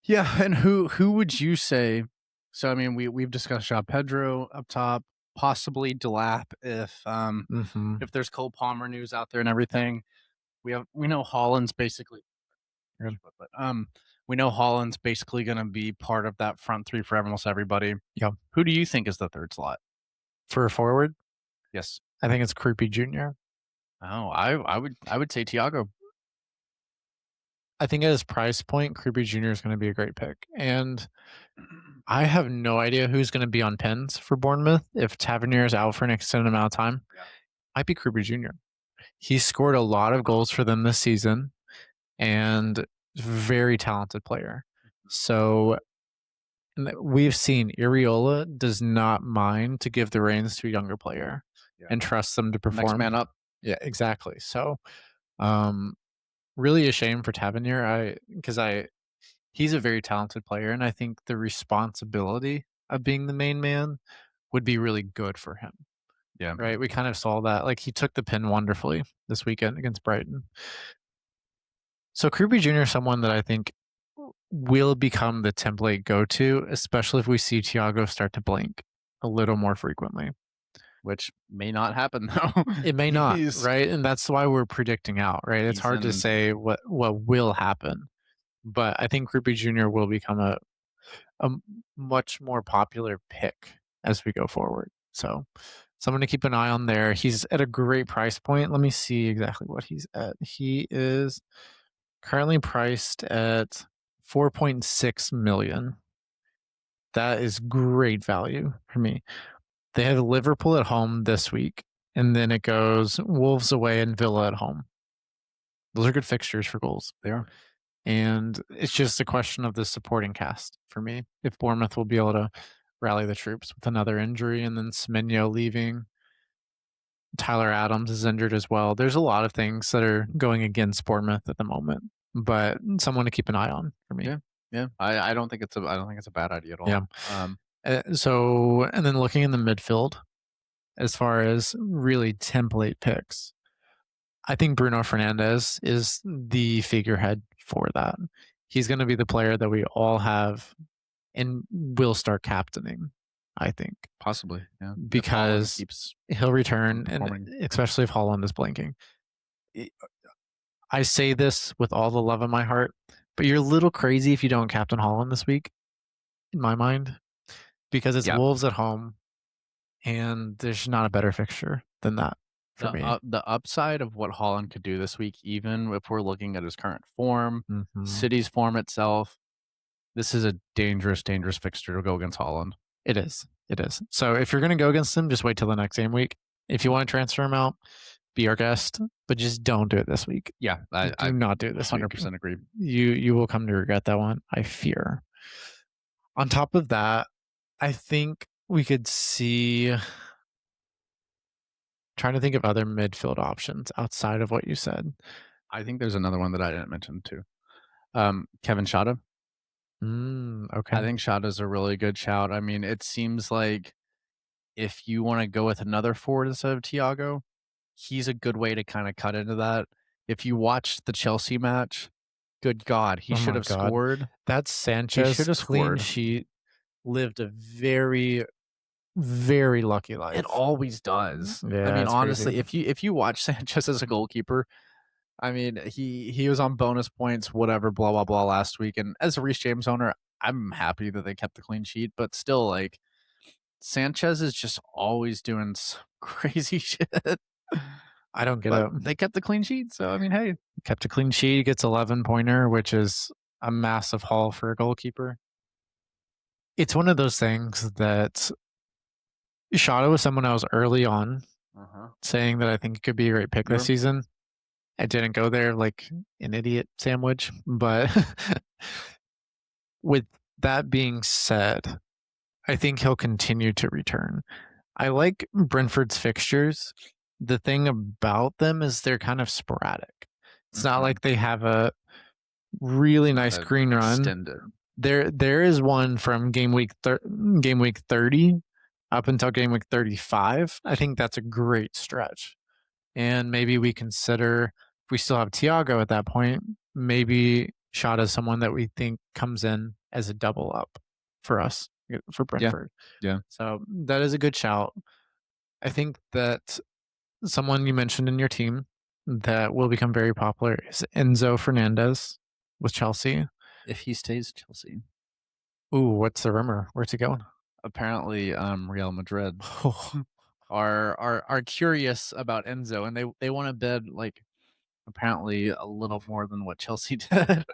yeah, and who would you say? So I mean, we've discussed João Pedro up top, possibly Delap Hmm. if there's Cole Palmer news out there and everything. We know Holland's basically, but we know Holland's basically going to be part of that front three for almost everybody. Yeah. Who do you think is the third slot? For a forward, Yes. I think it's Creepy Jr. Oh, I would say Tiago. I think at his price point, Creepy Jr. is going to be a great pick. And I have no idea who's going to be on pens for Bournemouth if Tavernier is out for an extended amount of time. Yeah. Might be Creepy Jr. He scored a lot of goals for them this season and very talented player. So we've seen Iriola does not mind to give the reins to a younger player Yeah. and trust them to perform. Next man up. Yeah, exactly. So, really a shame for Tavernier. Because he's a very talented player, and I think the responsibility of being the main man would be really good for him. Yeah. Right? We kind of saw that. Like he took the pin wonderfully this weekend against Brighton. So Creepy Jr. is someone that I think will become the template go to, especially if we see Thiago start to blink a little more frequently. Which may not happen though. It may not, He's right? And that's why we're predicting out, right? It's he's hard to in say what will happen, but I think Creepy Jr. will become a much more popular pick as we go forward. So someone to keep an eye on there. He's at a great price point. Let me see exactly what he's at. He is currently priced at 4.6 million. That is great value for me. They have Liverpool at home this week, and then it goes Wolves away and Villa at home. Those are good fixtures for goals. They are. And it's just a question of the supporting cast for me. If Bournemouth will be able to rally the troops with another injury and then Semenyo leaving, Tyler Adams is injured as well. There's a lot of things that are going against Bournemouth at the moment, but someone to keep an eye on for me. Yeah. Yeah. I don't think it's a bad idea at all. Yeah. So, and then looking in the midfield, as far as really template picks, I think Bruno Fernandes is the figurehead for that. He's going to be the player that we all have and will start captaining, I think, Possibly, yeah. because Keeps he'll return, and performing. especially if Holland is blinking. I say this with all the love in my heart, but you're a little crazy if you don't captain Holland this week, in my mind, because it's Yeah. Wolves at home, and there's not a better fixture. than that for me. The upside of what Haaland could do this week, even if we're looking at his current form, Mhm. City's form itself, this is a dangerous, dangerous fixture to go against Haaland. It is. It is. So if you're going to go against him, just wait till the next game week. If you want to transfer him out, be our guest, but just don't do it this week. Yeah, I Do not do it this week. 100% agree. You will come to regret that one, I fear. On top of that, I think we could see, trying to think of other midfield options outside of what you said. I think there's another one that I didn't mention too. Kevin Schade. Okay. I think Schade is a really good shout. I mean, it seems like if you want to go with another forward instead of Thiago, he's a good way to kind of cut into that. If you watched the Chelsea match, good God, he Oh should my have God. scored. That He Sanchez should have clean scored. sheet lived a very, very lucky life. It always does. I Yeah, mean, it's crazy. honestly, if you watch Sanchez as a goalkeeper, I mean, he was on bonus points, whatever, blah blah blah last week. And as a Reece James owner, I'm happy that they kept the clean sheet, but still, like Sanchez is just always doing some crazy shit. I don't get But it. they kept the clean sheet, so I mean, hey, Kept a clean sheet, gets 11 pointer, which is a massive haul for a goalkeeper. It's one of those things that Shada was someone I was early on saying that I think it could be a great pick this Sure. season. I didn't go there like an idiot sandwich, but with that being said, I think he'll continue to return. I like Brentford's fixtures. The thing about them is they're kind of sporadic. It's not like they have a really nice green run. Extended. There is one from game week 30 up until game week 35. I think that's a great stretch. And maybe we consider, if we still have Thiago at that point, maybe Shot as someone that we think comes in as a double up for us, for Brentford. Yeah. So that is a good shout. I think that someone you mentioned in your team that will become very popular is Enzo Fernandez with Chelsea. If he stays Chelsea. Ooh, what's the rumor? Where's he going? Apparently, Real Madrid Oh, are curious about Enzo, and they want to bid like apparently a little more than what Chelsea did.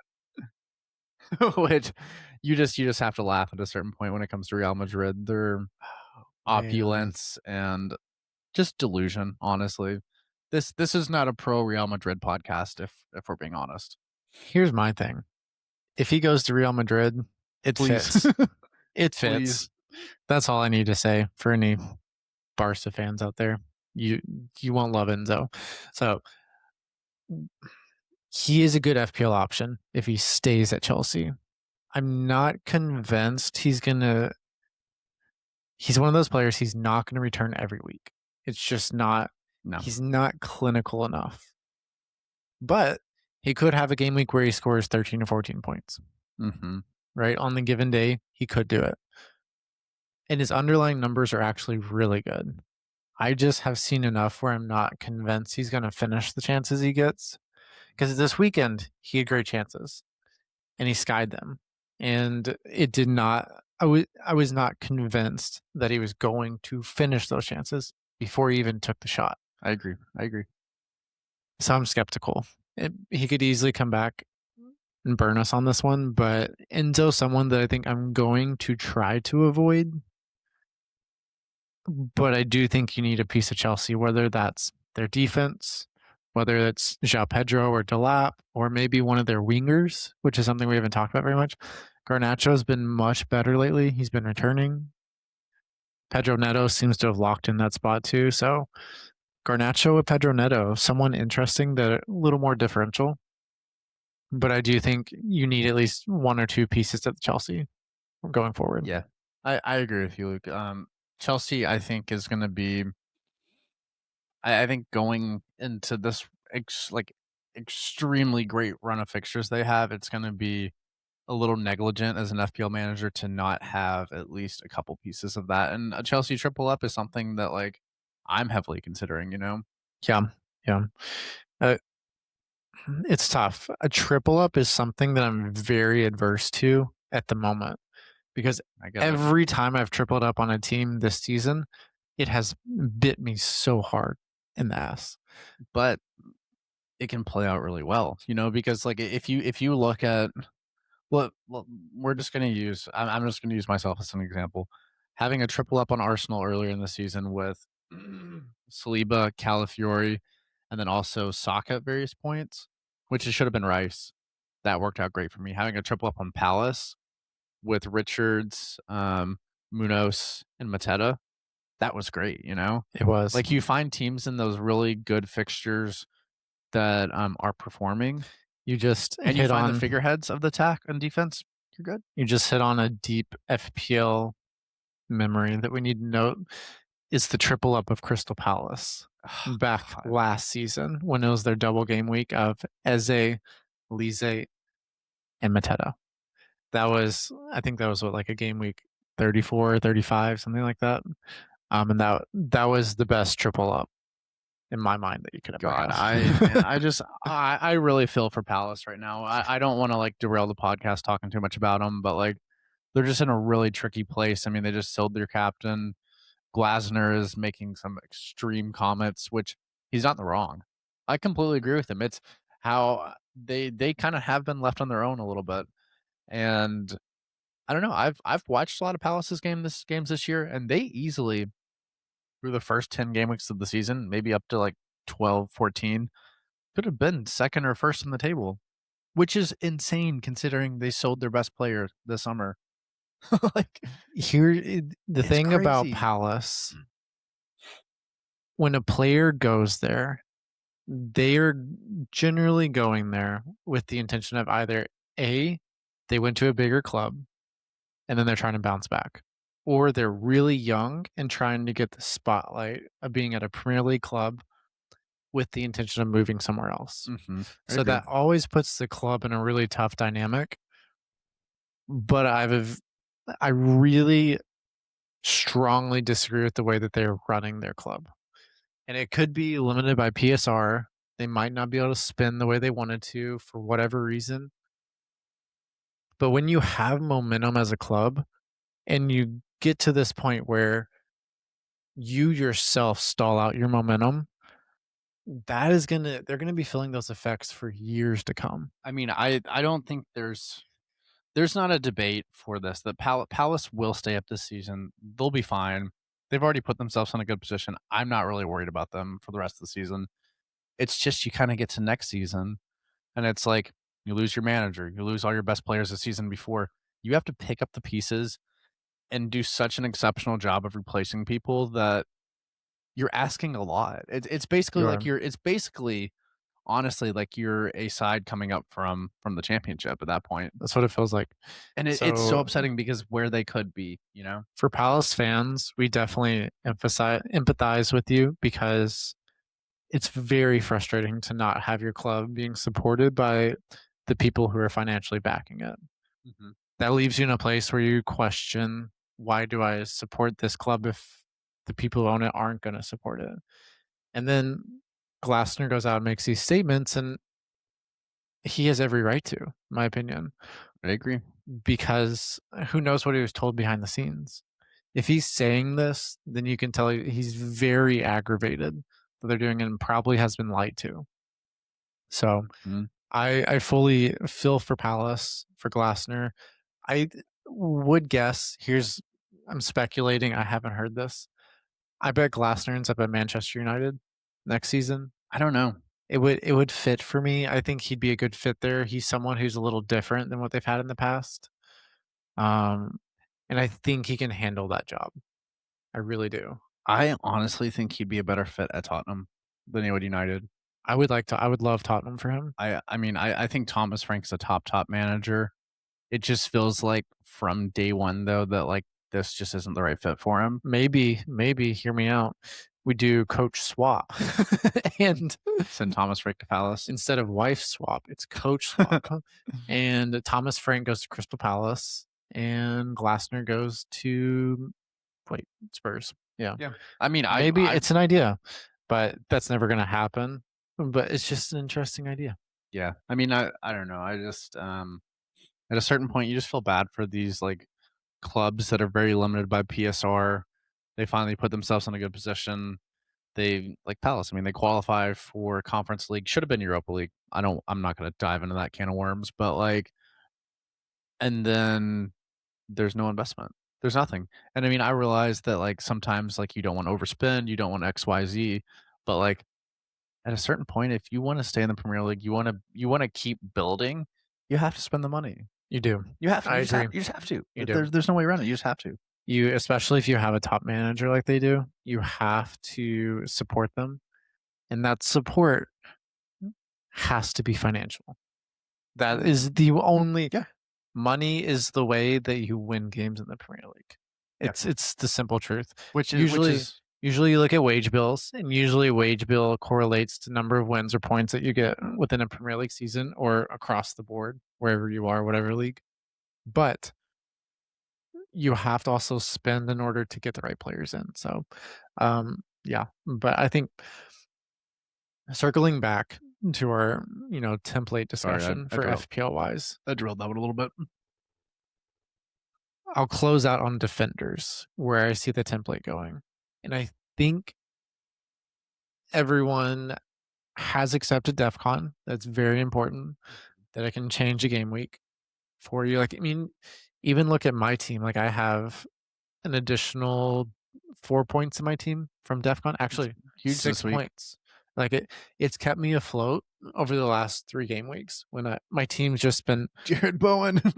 Which you just have to laugh at a certain point when it comes to Real Madrid. Their man. opulence and just delusion, honestly. This is not a pro Real Madrid podcast if we're being honest. Here's my thing. If he goes to Real Madrid, it Please. fits. It fits. Please. That's all I need to say for any Barca fans out there. You won't love Enzo. So he is a good FPL option if he stays at Chelsea. I'm not convinced he's gonna. He's one of those players. He's not going to return every week. It's just not. No. He's not clinical enough. But he could have a game week where he scores 13 or 14 points. Mm-hmm. Right on the given day, he could do it. And his underlying numbers are actually really good. I just have seen enough where I'm not convinced he's going to finish the chances he gets. Because this weekend, he had great chances and he skied them. And it did not, I was not convinced that he was going to finish those chances before he even took the shot. I agree. So I'm skeptical. He could easily come back and burn us on this one, but Enzo's someone that I think I'm going to try to avoid. But I do think you need a piece of Chelsea, whether that's their defense, whether it's João Pedro or Delap, or maybe one of their wingers, which is something we haven't talked about very much. Garnacho has been much better lately. He's been returning. Pedro Neto seems to have locked in that spot too. So Garnacho with Pedro Neto, someone interesting, that a little more differential. But I do think you need at least one or two pieces at Chelsea going forward. Yeah. I agree with you, Luke. Chelsea, I think, is going to be. I think going into this extremely great run of fixtures they have, it's going to be a little negligent as an FPL manager to not have at least a couple pieces of that. And a Chelsea triple up is something that like I'm heavily considering. You know. Yeah. Uh, it's tough. A triple up is something that I'm very adverse to at the moment because every time I've tripled up on a team this season, it has bit me so hard in the ass. but it can play out really well, because like if you look at well we're just going to use I'm just going to use myself as an example. Having a triple up on Arsenal earlier in the season with Saliba, Calafiori, and then also Saka at various points, which it should have been Rice. That worked out great for me. Having a triple up on Palace with Richards, Munoz, and Mateta, that was great. It was. Like, you find teams in those really good fixtures that, are performing, You just and you hit find the on figureheads of the attack and defense, you're good. you just hit on a deep FPL memory that we need to note is the triple up of Crystal Palace Oh, back God. last season when it was their double game week of Eze, Lise, and Mateta. That was, I think that was what, like a game week 34, 35, something like that. And that was the best triple up in my mind that you could ever God, have. I really feel for Palace right now. I don't wanna, like, derail the podcast talking too much about them, but, like, they're just in a really tricky place. I mean, they just sold their captain. Glasner is making some extreme comments, which he's not in the wrong. I completely agree with him. It's how they kinda have been left on their own a little bit, and I don't know, I've watched a lot of Palace's games this year, and they easily, through the first 10 game weeks of the season, maybe up to, like, 12, 14, could have been 2nd or 1st in the table, which is insane considering they sold their best player this summer. Like, The it's thing about crazy. Palace, when a player goes there, they're generally going there with the intention of either A, they went to a bigger club and then they're trying to bounce back, or they're really young and trying to get the spotlight of being at a Premier League club with the intention of moving somewhere else. Mhm. I So agree. that always puts the club in a really tough dynamic. But I really strongly disagree with the way that they're running their club. And it could be limited by PSR. They might not be able to spin the way they wanted to for whatever reason. But when you have momentum as a club and you get to this point where you yourself stall out your momentum, they're gonna be feeling those effects for years to come. I mean, I don't think there's not a debate for this. That Palace will stay up this season. They'll be fine. They've already put themselves in a good position. I'm not really worried about them for the rest of the season. It's just you kinda get to next season, and it's like you lose your manager, you lose all your best players the season before. You have to pick up the pieces and do such an exceptional job of replacing people that you're asking a lot. You are. It's basically, honestly, like you're a side coming up from the championship at that point. That's what it feels like. And it's so So upsetting because where they could be. for Palace fans, we definitely empathize with you because it's very frustrating to not have your club being supported by the people who are financially backing it. Mhm. That leaves you in a place where you question, why do I support this club if the people who own it aren't going to support it? And then Glasner goes out and makes these statements, and he has every right to, in my opinion, I agree. because who knows what he was told behind the scenes. If he's saying this, then you can tell he's very aggravated that they're doing it and probably has been lied to. So Mhm. I fully feel for Palace, for Glasner. I would guess, I'm speculating, I haven't heard this. I bet Glasner ends up at Manchester United next season. I don't know. It would fit for me. I think he'd be a good fit there. He's someone who's a little different than what they've had in the past. Um, and I think he can handle that job. I really do. I honestly think he'd be a better fit at Tottenham than he would United. I would love Tottenham for him. I mean, I think Thomas Frank's a top manager. It just feels like from day one though that like this just isn't the right fit for him. Maybe, hear me out. We do coach swap. And Send Thomas Frank to Palace. instead of wife swap, it's coach swap. And Thomas Frank goes to Crystal Palace and Glasner goes to wait, Spurs. Yeah. Yeah. I mean, Maybe I it's an idea, but that's never gonna happen. But it's just an interesting idea. yeah. I mean, I don't know. I just at a certain point you just feel bad for these like clubs that are very limited by PSR They finally put themselves in a good position. They like Palace. I mean, they qualify for Conference League. Should have been Europa League. I'm not going to dive into that can of worms, but like, and then there's no investment. There's nothing. And I mean, I realize that like sometimes like you don't want to overspend, you don't want X, Y, Z, but like at a certain point, if you want to stay in the Premier League, you want to keep building, you have to spend the money. You do. You have to. I agree. You just have to. You do. There's no way around it. You just have to. You, especially if you have a top manager like they do, you have to support them, and that support has to be financial. That is the only Yeah. money is the way that you win games in the Premier League. Yeah. It's the simple truth. Which Usually is usually you look at wage bills, and usually wage bill correlates to number of wins or points that you get within a Premier League season or across the board, wherever you are, whatever league. But you have to also spend in order to get the right players in. So, yeah, but I think circling back to our, template sorry. discussion for FPL wise, I drilled that one a little bit. I'll close out on defenders where I see the template going. And I think everyone has accepted DEFCON. That's very important that it can change a game week for you. Like, I mean, even look at my team. Like, I have an additional 4 points in my team from DEFCON. Actually, Huge 6 this week. points. Like it's kept me afloat over the last 3 game weeks when my team's just been Jared Bowen. oh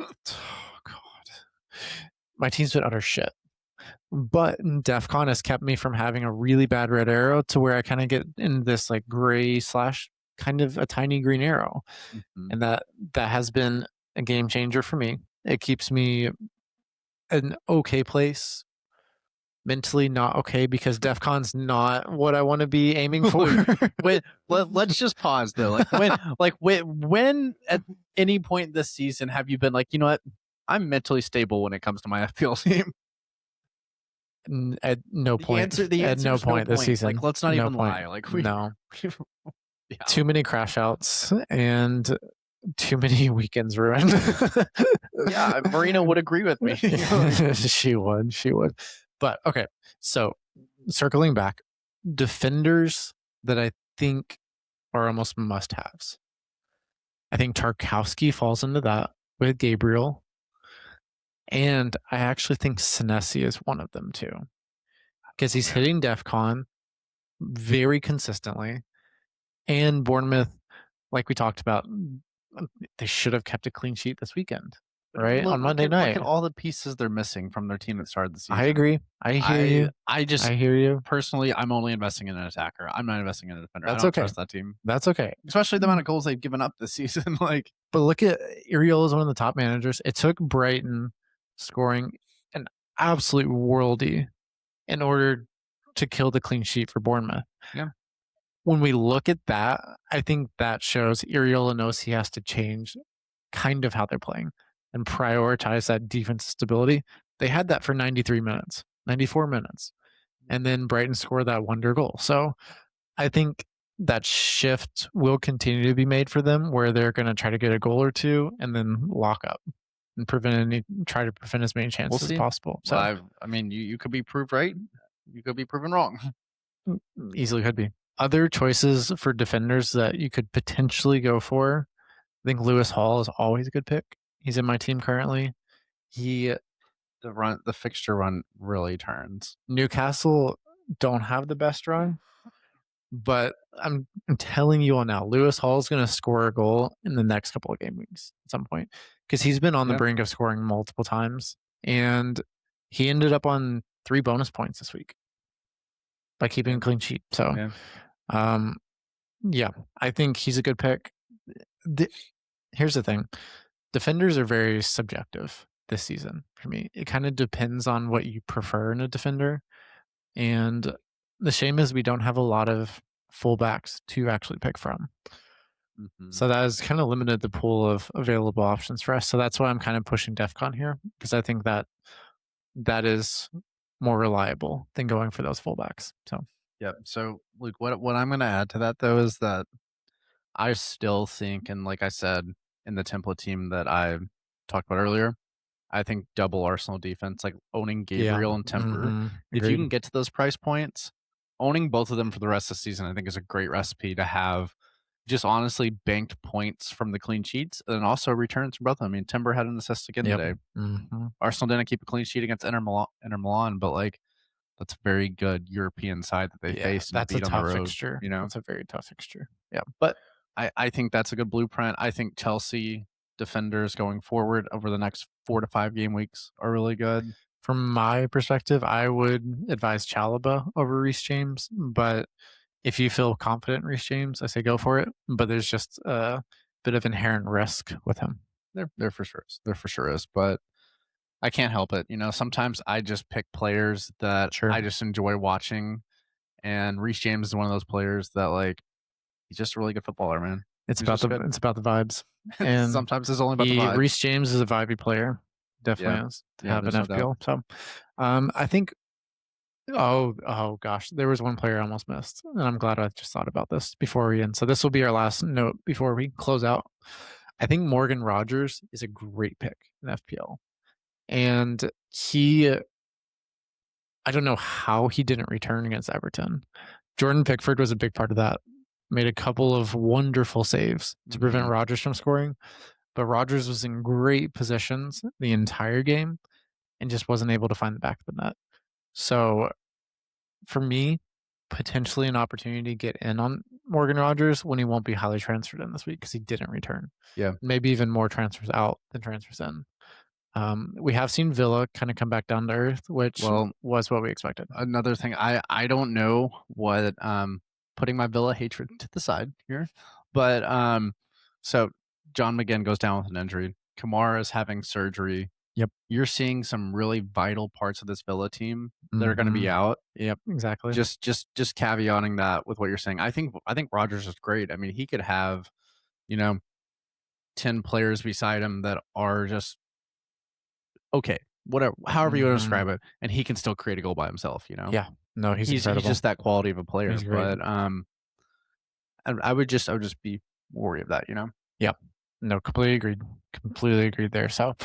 god. My team's been utter shit. But DEFCON has kept me from having a really bad red arrow to where I kind of get in this like gray slash kind of a tiny green arrow. Mhm. And that has been a game changer for me. It keeps me an okay place, mentally not okay because DEFCON's not what I want to be aiming for. Let's just pause though. When at any point this season have you been like, you know what? I'm mentally stable when it comes to my FPL team. At no point. The At answer no is no point this season. Like, let's not No even point. lie. Like, No. yeah. Too many crash outs and too many weekends ruined. Yeah, Marina would agree with me. She would. She would. But okay, so circling back, defenders that I think are almost must-haves. I think Tarkowski falls into that with Gabriel, and I actually think Senesi is one of them too, because he's hitting DEFCON very consistently, and Bournemouth, like we talked about, they should have kept a clean sheet this weekend, right? On Monday night. Look at all the pieces they're missing from their team that started the season. I agree. I hear you. I just I hear you. personally, I'm only investing in an attacker. I'm not investing in a defender. That's I don't okay. trust that team, That's okay. especially the amount of goals they've given up this season. Like, But look at Iriel is one of the top managers. It took Brighton scoring an absolute worldie in order to kill the clean sheet for Bournemouth. Yeah. When we look at that, I think that shows Iriel knows he has to change kind of how they're playing and prioritize that defense stability. They had that for 93 minutes, 94 minutes. And then Brighton scored that wonder goal. So I think that shift will continue to be made for them where they're going to try to get a goal or two and then lock up and try to prevent as many chances as possible. So I mean, you could be proved right. You could be proven wrong. easily could be. Other choices for defenders that you could potentially go for, I think Lewis Hall is always a good pick. He's in my team currently. The fixture run really turns. Newcastle don't have the best run, but I'm telling you all now, Lewis Hall is going to score a goal in the next couple of game weeks at some point because he's been on the brink of scoring multiple times, and he ended up on 3 bonus points this week by keeping a clean sheet. So, yeah, I think he's a good pick. Here's the thing. Defenders are very subjective this season for me. It kind of depends on what you prefer in a defender. And the shame is we don't have a lot of fullbacks to actually pick from. Mm-hmm. So that has kind of limited the pool of available options for us. So that's why I'm kind of pushing DEFCON here because I think that is more reliable than going for those fullbacks. So yeah. So Luke, what I'm going to add to that though is that I still think, and like I said in the template team that I talked about earlier, I think double Arsenal defense, like owning Yeah. Gabriel and Timber. If you Agreed. can get to those price points, owning both of them for the rest of the season, I think is a great recipe to have just honestly banked points from the clean sheets and also returns from both of them. I mean, Timber had an assist again Yep. today. Mm-hmm. Arsenal didn't keep a clean sheet against Inter Milan, but like that's a very good European side that they Yeah, faced and that's a beat on the tough road, fixture. you know? That's a very tough fixture. Yeah. But I think that's a good blueprint. I think Chelsea defenders going forward over the next 4 to 5 game weeks are really good. From my perspective, I would advise Chalobah over Reece James, but if you feel confident in Reece James, I say go for it. But there's just a bit of inherent risk with him. There for sure is. There for sure is. But I can't help it. You know, sometimes I just pick players that Sure. I just enjoy watching. And Reece James is one of those players that like he's just a really good footballer, man. It's He's about just the good. it's about the vibes. And Sometimes it's only about the he vibes. Reece James is a vibey player. Yeah. Definitely is to Yeah, have an there's no doubt. FPL. So I think oh gosh, there was one player I almost missed. And I'm glad I just thought about this before we end. So this will be our last note before we close out. I think Morgan Rogers is a great pick in FPL. And I don't know how he didn't return against Everton. Jordan Pickford was a big part of that. Made a couple of wonderful saves to prevent Mhm. Rodgers from scoring, but Rodgers was in great positions the entire game and just wasn't able to find the back of the net. So for me, potentially an opportunity to get in on Morgan Rodgers when he won't be highly transferred in this week because he didn't return. Yeah. Maybe even more transfers out than transfers in. We have seen Villa kind of come back down to earth, which Well, was what we expected. another thing, I don't know what putting my Villa hatred to the side here, but so John McGinn goes down with an injury. Kamara is having surgery. Yep. You're seeing some really vital parts of this Villa team that are going to Mm-hmm. be out. Yep, exactly. Just caveating that with what you're saying. I think Rogers is great. I mean, he could have, you know, 10 players beside him that are just okay, whatever, however you want to Mm-hmm. describe it, and he can still create a goal by himself, you know. Yeah. No, he's He's incredible. just that quality of a player, He's great. but I would just be worried of that, you know. Yep. No, completely agreed. Completely agreed there. So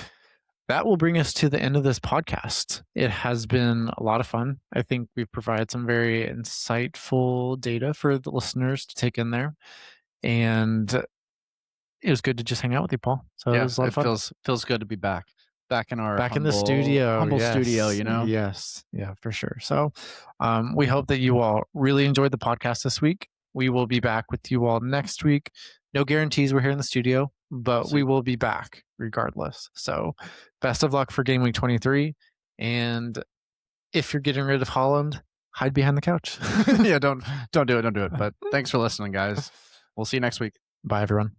that will bring us to the end of this podcast. It has been a lot of fun. I think we've provided some very insightful data for the listeners to take in there. And it was good to just hang out with you, Paul. So it Yeah, was a lot of it fun. feels good to be back in our Back in the studio. humble studio, Yes. you know. Yes. Yeah, for sure. So we hope that you all really enjoyed the podcast this week. We will be back with you all next week. No guarantees we're here in the studio, but we See. will be back regardless. So best of luck for game week 23. And if you're getting rid of Holland, hide behind the couch. Yeah, don't do it, don't do it. But thanks for listening, guys. We'll see you next week. Bye, everyone.